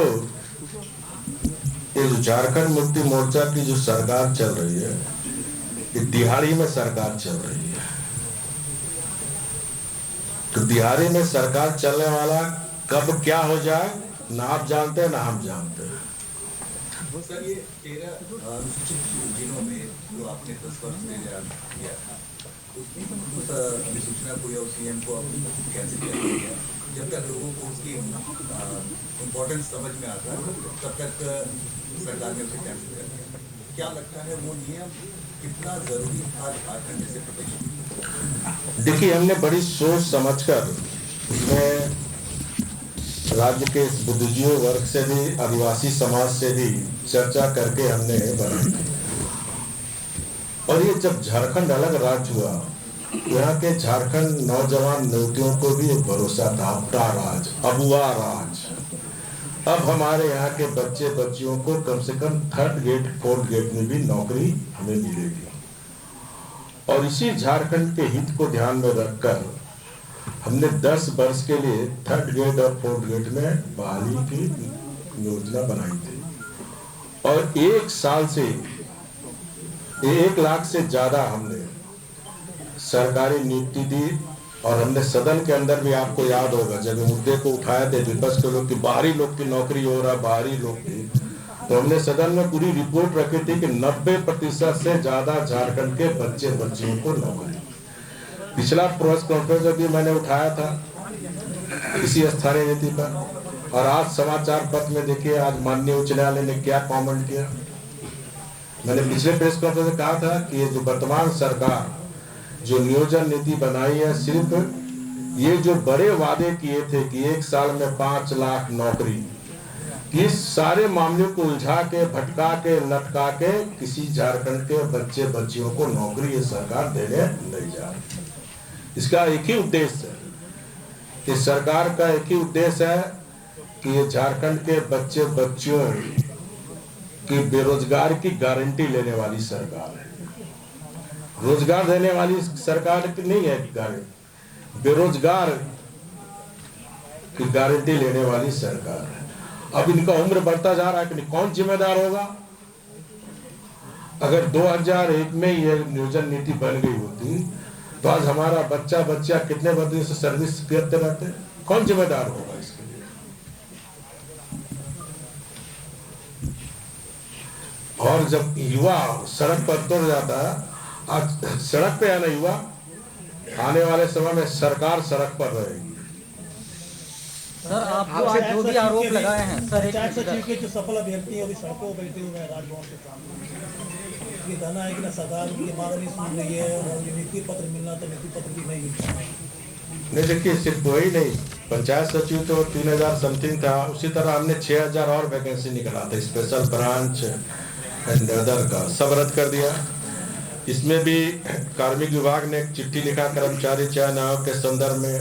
ये झारखंड मुक्ति मोर्चा की जो सरकार चल रही है, ये दिहाड़ी में सरकार चल रही है। तो दिहाड़ी में सरकार चलने वाला कब क्या हो जाए ना आप जानते हैं ना हम जानते हैं। सर, ये 13 अनुसूचित जिलों में जो आपने 10 वर्ष में किया था, उसकी अधिसूचना को या सीएम को कैसे किया गया? जब तक लोगों को उसकी इम्पोर्टेंस समझ में आता है तब तक सरकार ने उसे कैंसिल कर दिया। क्या लगता है वो नियम कितना जरूरी था झारखंड जैसे प्रदेश में? देखिए, हमने बड़ी सोच समझकर इसमें राज्य के बुद्धिजीवी वर्ग से भी, आदिवासी समाज से भी चर्चा करके हमने बनाई। और ये जब झारखंड अलग राज्य हुआ, यहाँ के झारखंड नौजवान युवतियों को भी एक भरोसा था, अपना राज, अबुआ राज। अब हमारे यहाँ के बच्चे बच्चियों को कम से कम 3rd गेट 4th गेट में भी नौकरी हमें मिलेगी। और इसी झारखंड के हित को ध्यान में रखकर हमने 10 वर्ष के लिए 3rd गेट और 4th गेट में बहाली की योजना बनाई थी। और 1 साल से 1 लाख से ज्यादा हमने सरकारी नियुक्ति दी। और हमने सदन के अंदर भी, आपको याद होगा, जब मुद्दे को उठाए थे विपक्ष के लोग की बाहरी लोग की नौकरी हो रहा, बाहरी लोग की, तो हमने सदन में पूरी रिपोर्ट रखी थी कि 90% से ज्यादा झारखंड के बच्चे बच्चियों को नौकरी। पिछला प्रेस कॉन्फ्रेंस भी मैंने उठाया था इसी स्थानीय नीति पर। और आज समाचार पत्र में देखिए, आज माननीय उच्च न्यायालय ने क्या कमेंट किया। मैंने पिछले प्रेस कॉन्फ्रेंस में कहा था कि ये जो वर्तमान सरकार जो नियोजन नीति बनाई है, सिर्फ ये जो बड़े वादे किए थे कि 1 साल में 5 लाख नौकरी, इस सारे मामले को उलझा के, भटका के, लटका के किसी झारखंड के बच्चे बच्चियों को नौकरी ये सरकार देने नहीं जा रही। इसका एक ही उद्देश्य है, इस सरकार का एक ही उद्देश्य है कि ये झारखंड के बच्चे बच्चियों की बेरोजगार की गारंटी लेने वाली सरकार है। रोजगार देने वाली सरकार की नहीं है गारंटी, बेरोजगार की गारंटी लेने वाली सरकार है। अब इनका उम्र बढ़ता जा रहा है कि कौन जिम्मेदार होगा? अगर 2001 में यह नियोजन नीति बन गई होती तो आज हमारा बच्चा कितने बच्चे से सर्विस करते रहते, कौन जिम्मेदार होगा इसके लिए? और जब युवा सड़क पर उतर जाता है, आज सड़क पे है ना युवा, आने वाले समय में सरकार सड़क पर रहेगी। सर, आपको आज जो भी आरोप लगाए हैं सर, पंचायत सचिव के जो सफल अभ्यर्थी है अभी सड़कों पर बैठे हुए हैं राजभवन के सामने। ये कहना है कि ना सरकार उनकी मांग नहीं सुन रही है और नियुक्ति पत्र मिलना तो नियुक्ति पत्र भी नहीं मिलता। नहीं, देखिए, सिर्फ वही नहीं, पंचायत सचिव तो 3000 समथिंग था, उसी तरह हमने 6000 और वैकेंसी निकाला था, स्पेशल ब्रांच एंड अदर का, सब रद्द कर दिया। इसमें भी कार्मिक विभाग ने एक चिट्ठी लिखा कर्मचारी चयन आयोग के संदर्भ में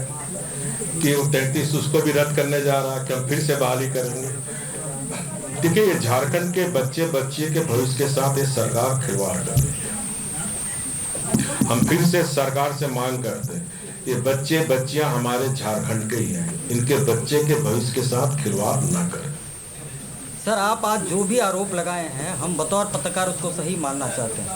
कि 33 उसको भी रद्द करने जा रहा है कि हम फिर से बहाली करेंगे। देखिए, ये झारखंड के बच्चे बच्चियों के भविष्य के साथ ये सरकार खिलवाड़ कर रही है। हम फिर से सरकार से मांग करते हैं, ये बच्चे बच्चियां हमारे झारखंड के ही हैं, इनके बच्चे के भविष्य के साथ खिलवाड़ न करें। सर, आप आज जो भी आरोप लगाए हैं, हम बतौर पत्रकार उसको सही मानना चाहते हैं।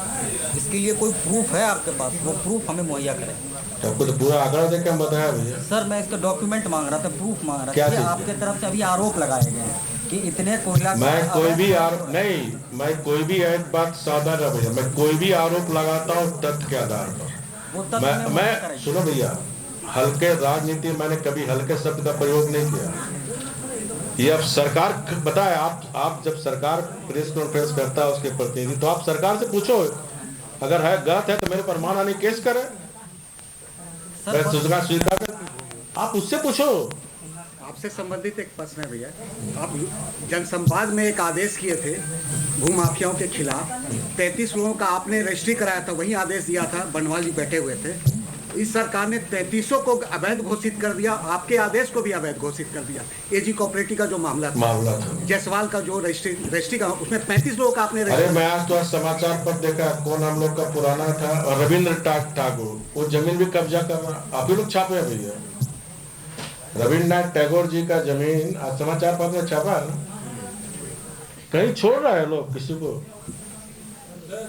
इसके लिए कोई प्रूफ है आपके पास? वो प्रूफ हमें मुहैया करें। तो आपको तो पूरा आंकड़ा देकर हम बताया भैया। सर, मैं इसका डॉक्यूमेंट मांग रहा था, प्रूफ मांग रहा था कि आपके तरफ से अभी आरोप लगाए गए हैं कि इतने कोयला। मैं कोई भी आरोप नहीं, मैं कोई भी एक बात सादा ना भैया, मैं कोई भी आरोप लगाता हूँ तथ्य के आधार पर। मैं सुनो भैया, हल्के राजनीति मैंने कभी हल्के शब्द का प्रयोग नहीं किया। ये अब सरकार बताए, आप जब सरकार प्रेस कॉन्फ्रेंस करता है उसके प्रतिनिधि, तो आप सरकार से पूछो, अगर है गलत है तो मेरे पर मानहानि केस करें, मैं स्वीकार कर, आप उससे पूछो। आपसे संबंधित एक प्रश्न है भैया, आप जनसंवाद में एक आदेश किए थे भूमाफियाओं के खिलाफ, 33 लोगों का आपने रजिस्ट्री कराया था, वही आदेश दिया था, बनवाल जी बैठे हुए थे। इस सरकार ने 3300 को अवैध घोषित कर दिया, आपके आदेश को भी अवैध घोषित कर दिया। एजी कोऑपरेटिव का जो मामला था, जायसवाल का जो रजिस्ट्री का, उसमें 35 लोगों का आपने। अरे मैं आज तो समाचार पर देखा, कौन हम लोग का पुराना था, रविंद्र टैगोर, वो जमीन भी कब्जा कर रहा, आप ही लोग छापे हैं भैया। रविन्द्रनाथ टैगोर जी का जमीन आज समाचार पत्र में छापा है, कहीं छोड़ रहा है लोग किसी को।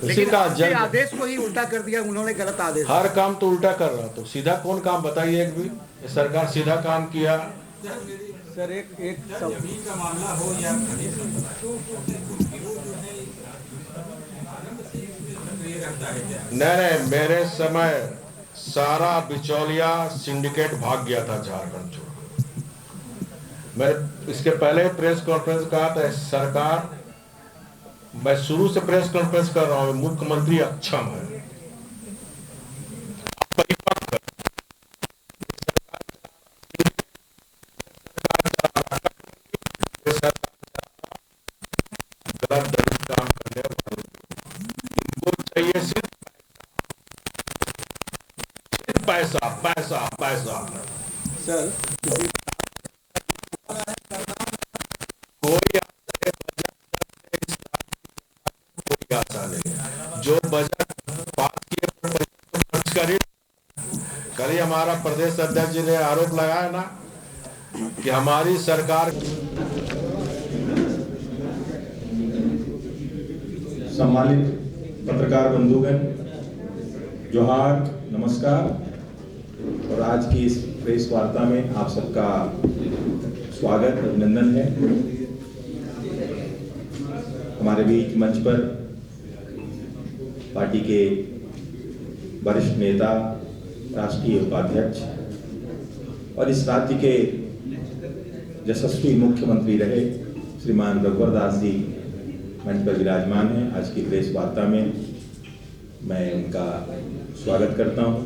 लेकिन आपके आदेश को ही उल्टा कर दिया उन्होंने, गलत आदेश। हर काम तो उल्टा कर रहा, तो सीधा कौन काम बताइए एक भी? सरकार सीधा काम किया। सर, एक का मामला हो या नहीं, मेरे समय सारा बिचौलिया सिंडिकेट भाग गया था झारखंड छोड़। मैंने इसके पहले प्रेस कॉन्फ्रेंस कहा था, सरकार, मैं शुरू से प्रेस कॉन्फ्रेंस कर रहा हूँ, मुख्यमंत्री अक्षम है, परिपक्व, गलत काम करने वालों को चाहिए सिर्फ पैसा पैसा पैसा। सर कोई आशा नहीं, जो बजट पास किए खर्च करे। कल ही हमारा प्रदेश अध्यक्ष जी ने आरोप लगाया ना कि हमारी सरकार। सम्मानित पत्रकार बंधुगण, जोहार, नमस्कार। और आज की इस प्रेस वार्ता में आप सबका स्वागत, अभिनंदन है। हमारे बीच मंच पर पार्टी के वरिष्ठ नेता, राष्ट्रीय उपाध्यक्ष और इस राज्य के यशस्वी मुख्यमंत्री रहे श्रीमान रघुवर दास जी मंच पर विराजमान हैं। आज की प्रेस वार्ता में मैं उनका स्वागत करता हूं।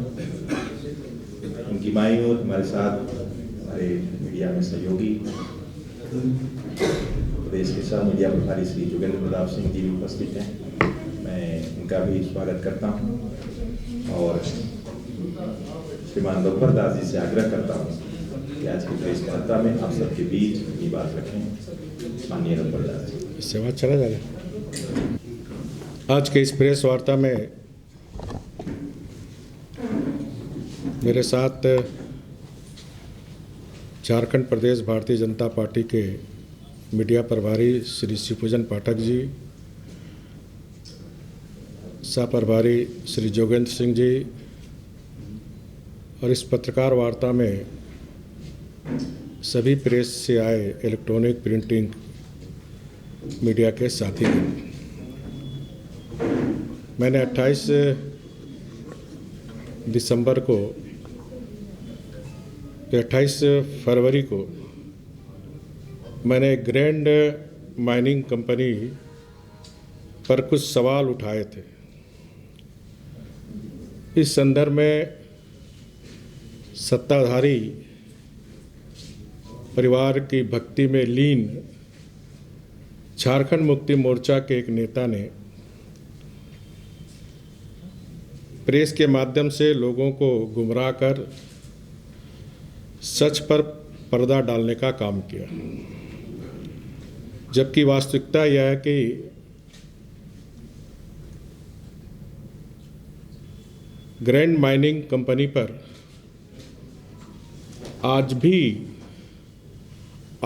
उनकी बाईं ओर हमारे साथ हमारे मीडिया में सहयोगी प्रदेश के सह मीडिया प्रभारी श्री जोगेंद्र प्रताप सिंह जी भी उपस्थित हैं। मैं उनका भी स्वागत करता हूं और श्रीमान रघुवर दास जी से आग्रह करता हूं कि आज की प्रेस वार्ता में आप सबके बीच ये बात रखें। माननीय रघुवर दास जी, सेवा चला जाएगा। आज के इस प्रेस वार्ता में मेरे साथ झारखंड प्रदेश भारतीय जनता पार्टी के मीडिया प्रभारी श्री शिवपूजन पाठक जी, सह प्रभारी श्री जोगेंद्र सिंह जी और इस पत्रकार वार्ता में सभी प्रेस से आए इलेक्ट्रॉनिक प्रिंटिंग मीडिया के साथी हैं। मैंने 28 दिसंबर को 28 फरवरी को मैंने ग्रैंड माइनिंग कंपनी पर कुछ सवाल उठाए थे। इस संदर्भ में सत्ताधारी परिवार की भक्ति में लीन झारखंड मुक्ति मोर्चा के एक नेता ने प्रेस के माध्यम से लोगों को गुमराह कर सच पर पर्दा डालने का काम किया, जबकि वास्तविकता यह है कि ग्रैंड माइनिंग कंपनी पर आज भी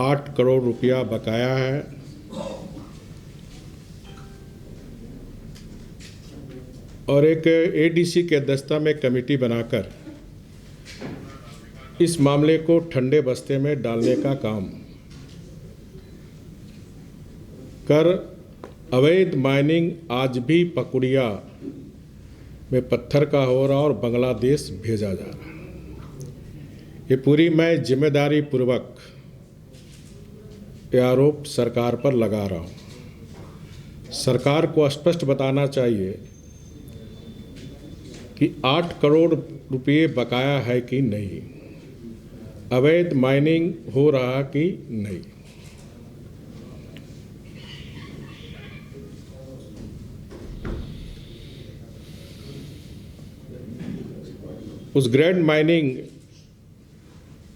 8 करोड़ रुपया बकाया है और एक एडीसी के दस्ता में कमेटी बनाकर इस मामले को ठंडे बस्ते में डालने का काम कर अवैध माइनिंग आज भी पकुड़िया में पत्थर का हो रहा और बांग्लादेश भेजा जा रहा। ये पूरी मैं जिम्मेदारी पूर्वक ये आरोप सरकार पर लगा रहा हूँ। सरकार को स्पष्ट बताना चाहिए कि 8 करोड़ रुपये बकाया है कि नहीं, अवैध माइनिंग हो रहा कि नहीं। उस ग्रैंड माइनिंग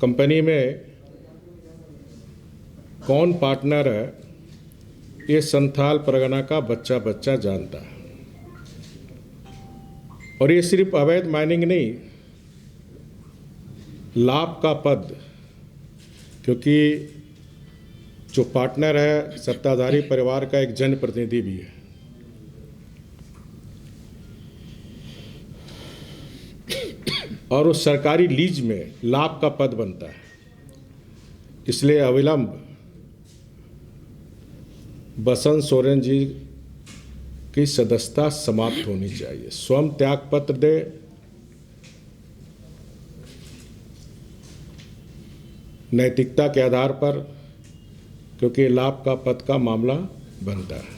कंपनी में कौन पार्टनर है ये संथाल परगना का बच्चा बच्चा जानता है। और ये सिर्फ अवैध माइनिंग नहीं, लाभ का पद, क्योंकि जो पार्टनर है सत्ताधारी परिवार का एक जनप्रतिनिधि भी है। और उस सरकारी लीज में लाभ का पद बनता है। इसलिए अविलंब बसंत सोरेन जी की सदस्यता समाप्त होनी चाहिए, स्वयं त्याग पत्र दे, नैतिकता के आधार पर, क्योंकि लाभ का पद का मामला बनता है।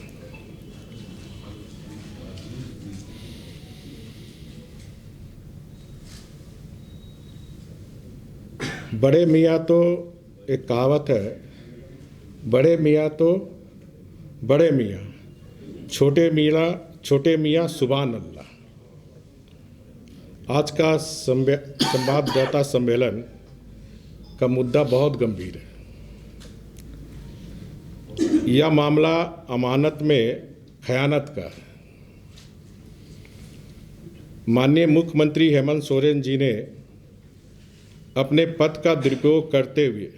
बड़े मियाँ तो एक कहावत है, बड़े मियाँ तो बड़े मियाँ, छोटे मियाँ सुभान अल्लाह। आज का संवाददाता सम्मेलन का मुद्दा बहुत गंभीर है। यह मामला अमानत में खयानत का है। माननीय मुख्यमंत्री हेमंत सोरेन जी ने अपने पद का दुरुपयोग करते हुए,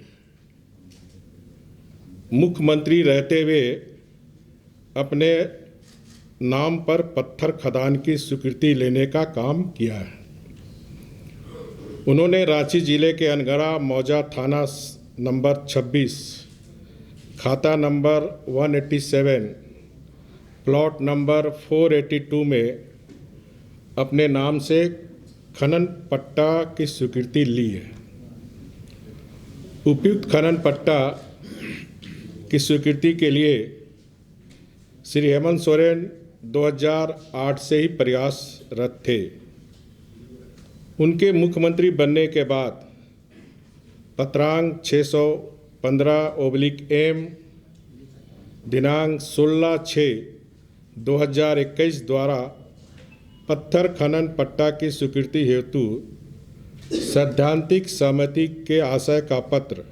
मुख्यमंत्री रहते हुए अपने नाम पर पत्थर खदान की स्वीकृति लेने का काम किया है। उन्होंने रांची जिले के अनगढ़ा मौजा थाना नंबर 26, खाता नंबर 187, प्लॉट नंबर 482 में अपने नाम से खनन पट्टा की स्वीकृति ली है। उपयुक्त खनन पट्टा की स्वीकृति के लिए श्री हेमंत सोरेन 2008 से ही प्रयासरत थे। उनके मुख्यमंत्री बनने के बाद पत्रांक 615/M दिनांक 16/6/2021 द्वारा पत्थर खनन पट्टा की स्वीकृति हेतु सैद्धांतिक सहमति के आशय का पत्र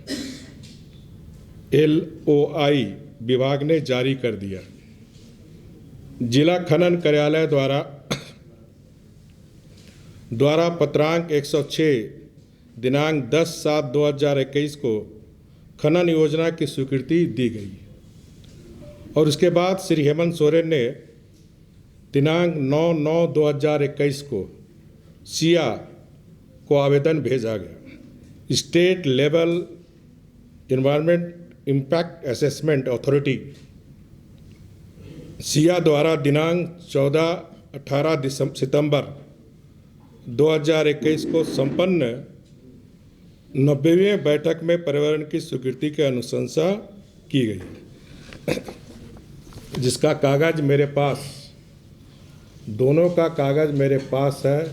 LOI विभाग ने जारी कर दिया। जिला खनन कार्यालय द्वारा पत्रांक 106 दिनांक 10/7/2021 को खनन योजना की स्वीकृति दी गई और उसके बाद श्री हेमंत सोरेन ने दिनांक 9/9/2021 को सिया को आवेदन भेजा गया। State level environment impact assessment authority Siya द्वारा दिनांक 18 सितंबर 2021 को संपन्न 90वीं बैठक में पर्यावरण की स्वीकृति की अनुशंसा की गई, जिसका कागज मेरे पास, दोनों का कागज मेरे पास है,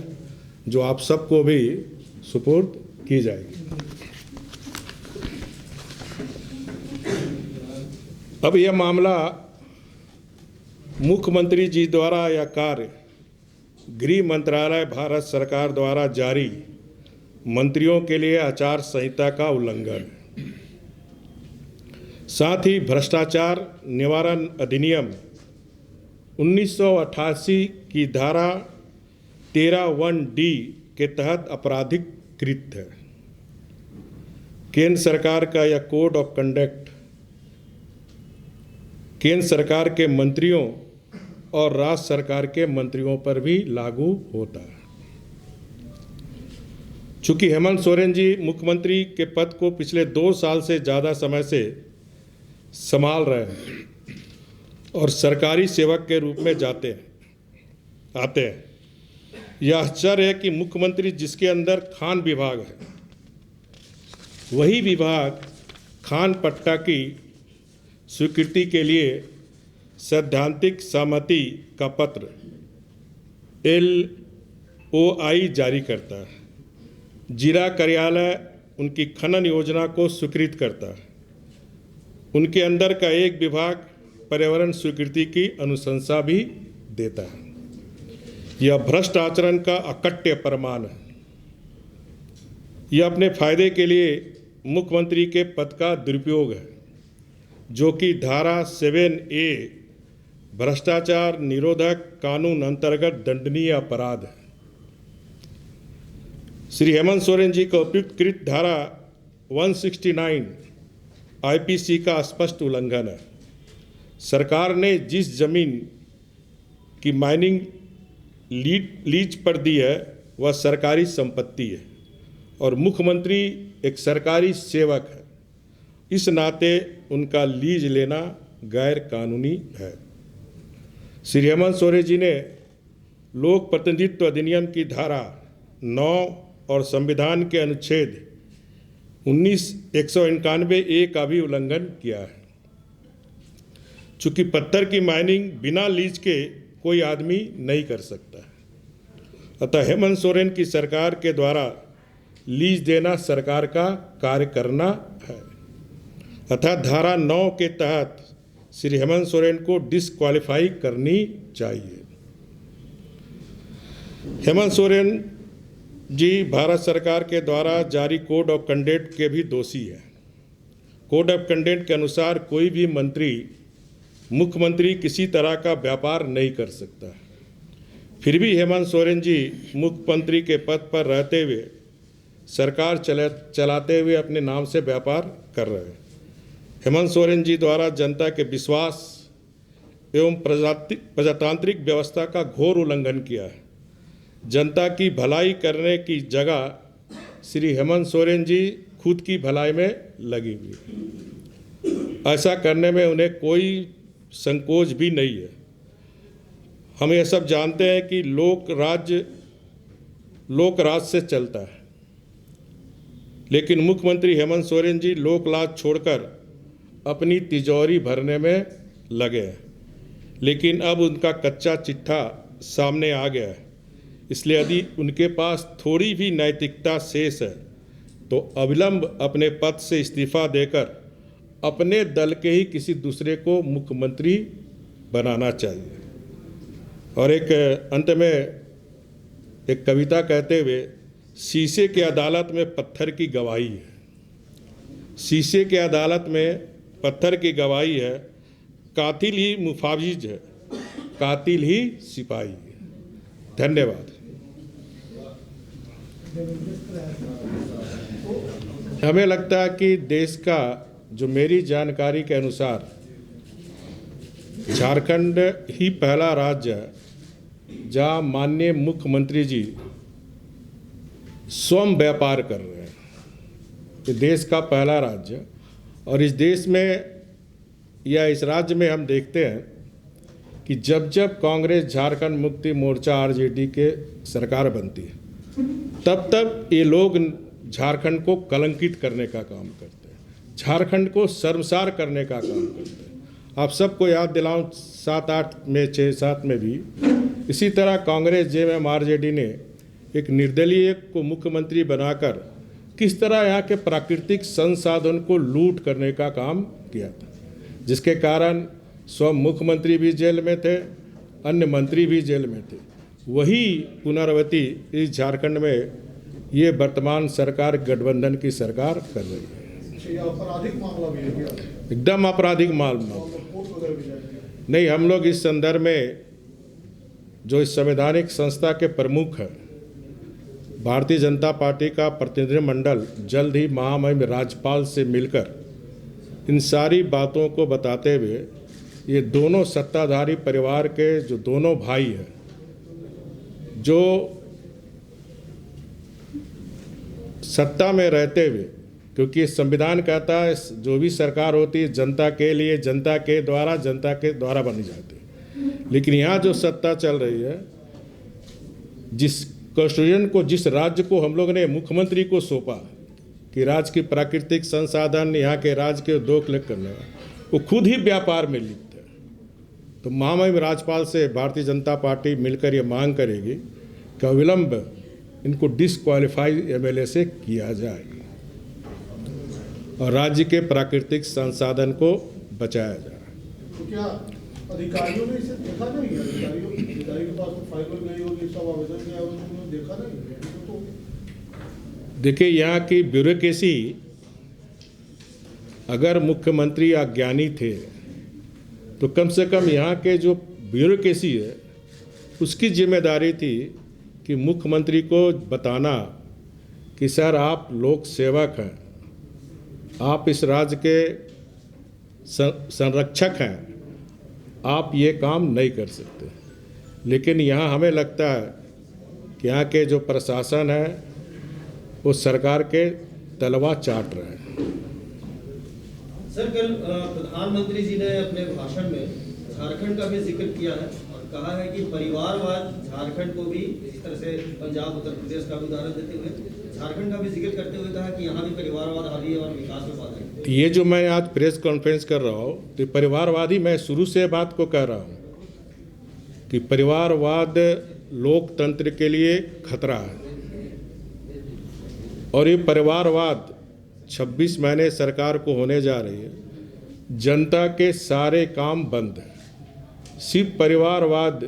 जो आप सबको भी सुपुर्द की जाएगी। अब यह मामला मुख्यमंत्री जी द्वारा यह कार्य गृह मंत्रालय भारत सरकार द्वारा जारी मंत्रियों के लिए आचार संहिता का उल्लंघन, साथ ही भ्रष्टाचार निवारण अधिनियम 1988 की धारा 13(1)D के तहत आपराधिक कृत्य है। केंद्र सरकार का यह कोड ऑफ कंडक्ट केंद्र सरकार के मंत्रियों और राज्य सरकार के मंत्रियों पर भी लागू होता है। चूंकि हेमंत सोरेन जी मुख्यमंत्री के पद को पिछले 2 साल से ज़्यादा समय से संभाल रहे हैं और सरकारी सेवक के रूप में आते हैं, यह आश्चर्य है कि मुख्यमंत्री जिसके अंदर खान विभाग है, वही विभाग खान पट्टा की स्वीकृति के लिए सैद्धांतिक सहमति का पत्र LOI जारी करता है। जिला कार्यालय उनकी खनन योजना को स्वीकृत करता है। उनके अंदर का एक विभाग पर्यावरण स्वीकृति की अनुशंसा भी देता है। यह भ्रष्ट आचरण का अकट्य प्रमाण है। यह अपने फायदे के लिए मुख्यमंत्री के पद का दुरुपयोग है, जो कि धारा 7A भ्रष्टाचार निरोधक कानून अंतर्गत दंडनीय अपराध है। श्री हेमंत सोरेन जी का उपयुक्त धारा 169 IPC का स्पष्ट उल्लंघन है। सरकार ने जिस जमीन की माइनिंग लीज पर दी है वह सरकारी संपत्ति है और मुख्यमंत्री एक सरकारी सेवक है। इस नाते उनका लीज लेना गैर कानूनी है। श्री हेमंत सोरेन जी ने लोक प्रतिनिधित्व अधिनियम की धारा 9 और संविधान के अनुच्छेद 1991 का भी उल्लंघन किया है। चूंकि पत्थर की माइनिंग बिना लीज के कोई आदमी नहीं कर सकता, अतः हेमंत सोरेन की सरकार के द्वारा लीज देना सरकार का कार्य करना है। अतः धारा 9 के तहत श्री हेमंत सोरेन को डिस्क्वालीफाई करनी चाहिए। हेमंत सोरेन जी भारत सरकार के द्वारा जारी कोड ऑफ कंडक्ट के भी दोषी है। कोड ऑफ कंडक्ट के अनुसार कोई भी मंत्री, मुख्यमंत्री किसी तरह का व्यापार नहीं कर सकता। फिर भी हेमंत सोरेन जी मुख्यमंत्री के पद पर रहते हुए सरकार चलाते हुए अपने नाम से व्यापार कर रहे हैं। हेमंत सोरेन जी द्वारा जनता के विश्वास एवं प्रजातांत्रिक व्यवस्था का घोर उल्लंघन किया है। जनता की भलाई करने की जगह श्री हेमंत सोरेन जी खुद की भलाई में लगी हुई। ऐसा करने में उन्हें कोई संकोच भी नहीं है। हम ये सब जानते हैं कि लोक राज से चलता है, लेकिन मुख्यमंत्री हेमंत सोरेन जी लोक लाज छोड़कर अपनी तिजोरी भरने में लगे हैं। लेकिन अब उनका कच्चा चिट्ठा सामने आ गया है, इसलिए यदि उनके पास थोड़ी भी नैतिकता शेष है तो अविलंब अपने पद से इस्तीफा देकर अपने दल के ही किसी दूसरे को मुख्यमंत्री बनाना चाहिए। और एक अंत में एक कविता कहते हुए, शीशे की अदालत में पत्थर की गवाही है, शीशे की अदालत में पत्थर की गवाही है, कातिल ही मुफाविज है, कातिल ही सिपाही है। धन्यवाद। हमें लगता है कि देश का, जो मेरी जानकारी के अनुसार, झारखंड ही पहला राज्य है जहां माननीय मुख्यमंत्री जी स्वयं व्यापार कर रहे हैं। ये देश का पहला राज्य, और इस देश में या इस राज्य में हम देखते हैं कि जब जब कांग्रेस झारखंड मुक्ति मोर्चा आरजेडी के सरकार बनती है, तब तब ये लोग झारखंड को कलंकित करने का काम करते हैं, झारखंड को शर्मसार करने का काम करते हैं। आप सबको याद दिलाऊं, 7-8 में 6-7 में भी इसी तरह कांग्रेस जेएमएम आरजेडी ने एक निर्दलीय को मुख्यमंत्री बनाकर किस तरह यहाँ के प्राकृतिक संसाधन को लूट करने का काम किया था, जिसके कारण स्वयं मुख्यमंत्री भी जेल में थे, अन्य मंत्री भी जेल में थे। वही पुनरावृत्ति इस झारखंड में ये वर्तमान सरकार गठबंधन की सरकार कर रही है। आपराधिक मामला भी है क्या? एकदम आपराधिक मामला नहीं। हम लोग इस संदर्भ में जो इस संवैधानिक संस्था के प्रमुख हैं, भारतीय जनता पार्टी का प्रतिनिधिमंडल जल्द ही महामहिम राज्यपाल से मिलकर इन सारी बातों को बताते हुए ये दोनों सत्ताधारी परिवार के जो दोनों भाई हैं, जो सत्ता में रहते हुए, क्योंकि संविधान कहता है जो भी सरकार होती है जनता के लिए, जनता के द्वारा बनी जाती है, लेकिन यहाँ जो सत्ता चल रही है, जिस कॉन्स्टिट्यूशन को, जिस राज्य को हम लोग ने मुख्यमंत्री को सौंपा कि राज्य की प्राकृतिक संसाधन यहाँ के राज्य के दो क्लिक करने वाला, वो खुद ही व्यापार में लिप्त है। तो महामहिम राज्यपाल से भारतीय जनता पार्टी मिलकर ये मांग करेगी कि अविलंब इनको डिस्क्वालीफाई एमएलए से किया जाए और राज्य के प्राकृतिक संसाधन को बचाया जाए। तो क्या अधिकारियों ने इसे देखा नहीं है? अधिकारी के पास तो फाइल नहीं होगी, सब आवेदन के आवेदन में देखा नहीं है तो देखिए, यहाँ की ब्यूरोक्रेसी, अगर मुख्यमंत्री अज्ञानी थे तो कम से कम यहाँ के जो ब्यूरोक्रेसी है उसकी जिम्मेदारी थी कि मुख्यमंत्री को बताना कि सर आप लोक सेवक हैं, आप इस राज्य के संरक्षक हैं, आप ये काम नहीं कर सकते। लेकिन यहाँ हमें लगता है कि यहाँ के जो प्रशासन है वो सरकार के तलवा चाट रहे हैं। सर, कल प्रधानमंत्री जी ने अपने भाषण में झारखंड का भी जिक्र किया है और कहा है कि परिवारवाद झारखंड को भी, इस तरह से पंजाब उत्तर प्रदेश का भी उदाहरण देते हुए झारखंड का भी जिक्र करते हुए कहा कि यहाँ भी परिवारवाद हावी है और विकास में बाधा है। ये जो मैं आज प्रेस कॉन्फ्रेंस कर रहा हूँ तो परिवारवादी, मैं शुरू से बात को कह रहा हूँ कि परिवारवाद लोकतंत्र के लिए खतरा है और ये परिवारवाद 26 महीने सरकार को होने जा रही है, जनता के सारे काम बंद है। सिर्फ परिवारवाद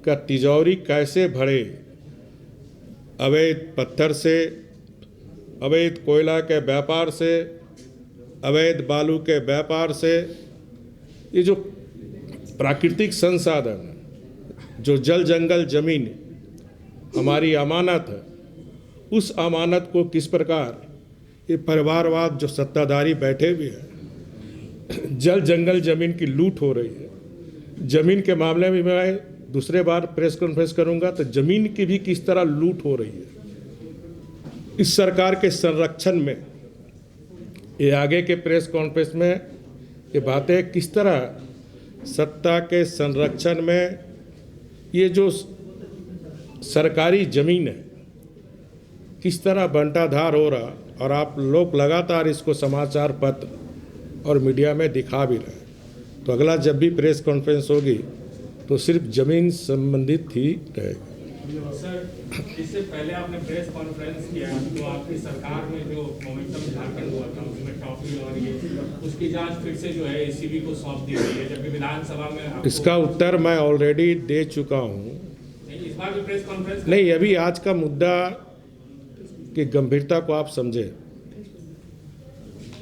का तिजोरी कैसे भरे, अवैध पत्थर से, अवैध कोयला के व्यापार से, अवैध बालू के व्यापार से, ये जो प्राकृतिक संसाधन, जो जल जंगल जमीन हमारी अमानत है, उस अमानत को किस प्रकार ये परिवारवाद जो सत्ताधारी बैठे हुए हैं, जल जंगल जमीन की लूट हो रही है। जमीन के मामले में मैं दूसरे बार प्रेस कॉन्फ्रेंस करूंगा तो जमीन की भी किस तरह लूट हो रही है। इस सरकार के संरक्षण में ये आगे के प्रेस कॉन्फ्रेंस में ये बातें किस तरह सत्ता के संरक्षण में ये जो सरकारी जमीन है किस तरह बंटाधार हो रहा, और आप लोग लगातार इसको समाचार पत्र और मीडिया में दिखा भी रहे हैं। तो अगला जब भी प्रेस कॉन्फ्रेंस होगी तो सिर्फ जमीन संबंधित ही रहेगा। सर, इससे पहले आपने प्रेस कॉन्फ्रेंस किया तो आपकी सरकार में जो मोमेंटम झारखंड हुआ था उसमें टॉपिक और ये उसकी जांच फिर से जो है एसीबी को सौंप दी गई है, जबकि विधानसभा में इसका उत्तर मैं ऑलरेडी दे चुका हूँ। इस बार भी प्रेस कॉन्फ्रेंस नहीं, अभी आज का मुद्दा की गंभीरता को आप समझे।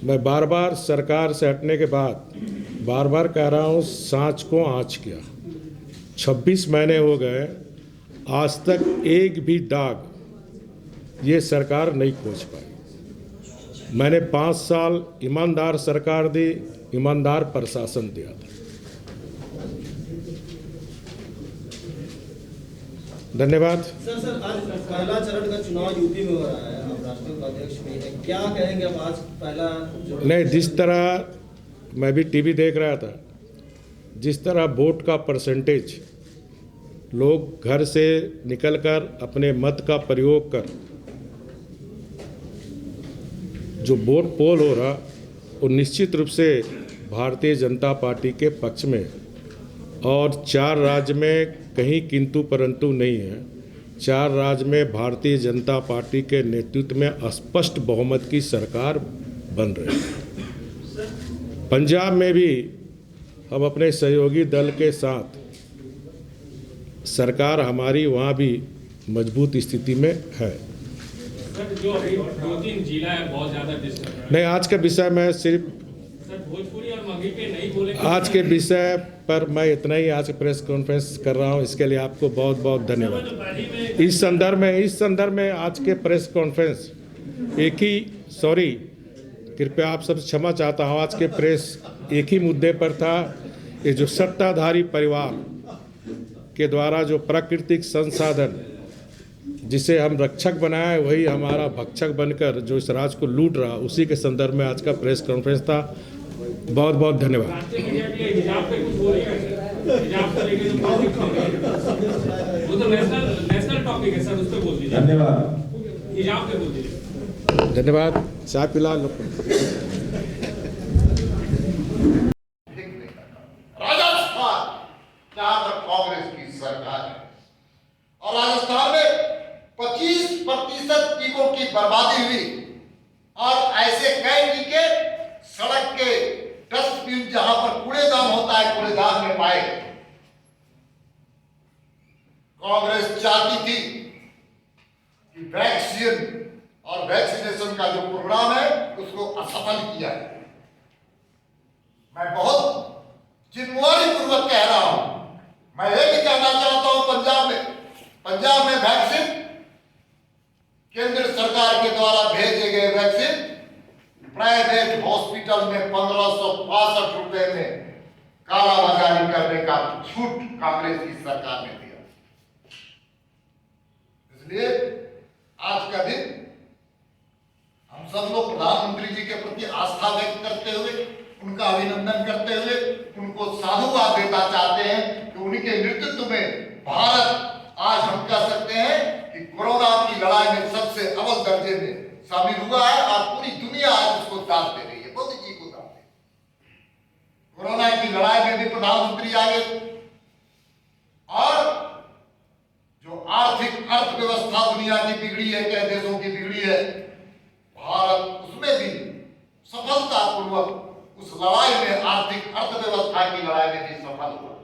मैं बार बार सरकार से हटने के बाद बार बार कह रहा हूँ, सांच को आँच किया। 26 महीने हो गए, आज तक एक भी दाग ये सरकार नहीं खोज पाई। मैंने 5 साल ईमानदार सरकार दी, ईमानदार प्रशासन दिया था। धन्यवाद। सर आज पहला चरण का चुनाव यूपी में हो रहा है, आप राष्ट्रीय उपाध्यक्ष भी हैं, क्या कहेंगे अब आज पहला नहीं, जिस तरह मैं भी टीवी देख रहा था, जिस तरह वोट का परसेंटेज लोग घर से निकलकर अपने मत का प्रयोग कर जो वोट पोल हो रहा, वो निश्चित रूप से भारतीय जनता पार्टी के पक्ष में, और 4 राज्य में कहीं किंतु परंतु नहीं है। 4 राज्य में भारतीय जनता पार्टी के नेतृत्व में स्पष्ट बहुमत की सरकार बन रही है। पंजाब में भी हम अपने सहयोगी दल के साथ सरकार हमारी वहाँ भी मजबूत स्थिति में है। सर, जो अभी 2-3 जिला है बहुत ज़्यादा डिस्टर्ब नहीं, आज का विषय मैं सिर्फ भोजपुरी और मगही पे नहीं बोलेंगे। आज के विषय पर मैं इतना ही आज प्रेस कॉन्फ्रेंस कर रहा हूं, इसके लिए आपको बहुत बहुत धन्यवाद। इस संदर्भ में आज के प्रेस कॉन्फ्रेंस कृपया आप सब क्षमा चाहता हूं, आज के प्रेस एक ही मुद्दे पर था, ये जो सत्ताधारी परिवार के द्वारा जो प्राकृतिक संसाधन जिसे हम रक्षक बनाए वही हमारा भक्षक बनकर जो इस राज्य को लूट रहा, उसी के संदर्भ में आज का प्रेस कॉन्फ्रेंस था। बहुत बहुत धन्यवाद। धन्यवाद। चाय पिला लो। राजस्थान जहां तक कांग्रेस की सरकार है और राजस्थान में 25% टीकों की बर्बादी हुई और ऐसे कई टीके सड़क के डस्टबिन जहां पर कूड़ेदान होता है कूड़ेदान में पाए। कांग्रेस चाहती थी कि वैक्सीन और वैक्सीनेशन का जो प्रोग्राम है उसको असफल किया। मैं बहुत जिम्मेवारी पूर्वक कह रहा हूं, मैं ये भी कहना चाहता हूं पंजाब में वैक्सीन केंद्र सरकार के द्वारा भेजे गए वैक्सीन प्राइवेट हॉस्पिटल में 1565 रुपए में कालाबाजारी करने का छूट कांग्रेस की सरकार ने दिया। इसलिए आज का दिन हम सब लोग प्रधानमंत्री जी के प्रति आस्था व्यक्त करते हुए उनका अभिनंदन करते हुए उनको साधुवाद देना चाहते हैं कि उनके नेतृत्व में भारत आज हम कह सकते हैं कि कोरोना की लड़ाई में सबसे अव्वल दर्जे में शामिल हुआ है और पूरी दुनिया आज उसको दाद दे रही है, मोदी जी को दाद दे। कोरोना की लड़ाई में भी प्रधानमंत्री आगे और जो आर्थिक अर्थव्यवस्था दुनिया की बिगड़ी है, कई देशों की बिगड़ी है, भारत उसमें भी सफलतापूर्वक उस लड़ाई में आर्थिक अर्थव्यवस्था की लड़ाई में भी सफल हुआ,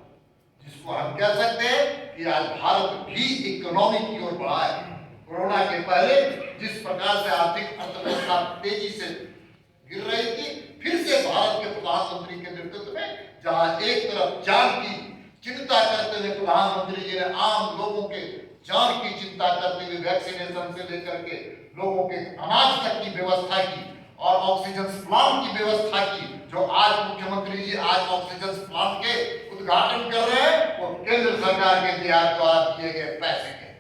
जिसको हम कह सकते हैं कि आज भारत भी इकोनॉमी की ओर बढ़ा है। कोरोना के पहले जिस प्रकार से आर्थिक अर्थव्यवस्था तेजी से गिर रही थी, फिर से भारत के प्रधानमंत्री के नेतृत्व में जहां एक तरफ जान की चिंता करते हुए प्रधानमंत्री जी ने आम लोगों के जान की चिंता करते हुए वैक्सीनेशन से लेकर के लोगों के अनाज तक की व्यवस्था की और ऑक्सीजन प्लांट की व्यवस्था की, जो आज मुख्यमंत्री जी आज ऑक्सीजन प्लांट के उद्घाटन कर रहे हैं, वो केंद्र सरकार के द्वारा दिए गए पैसे के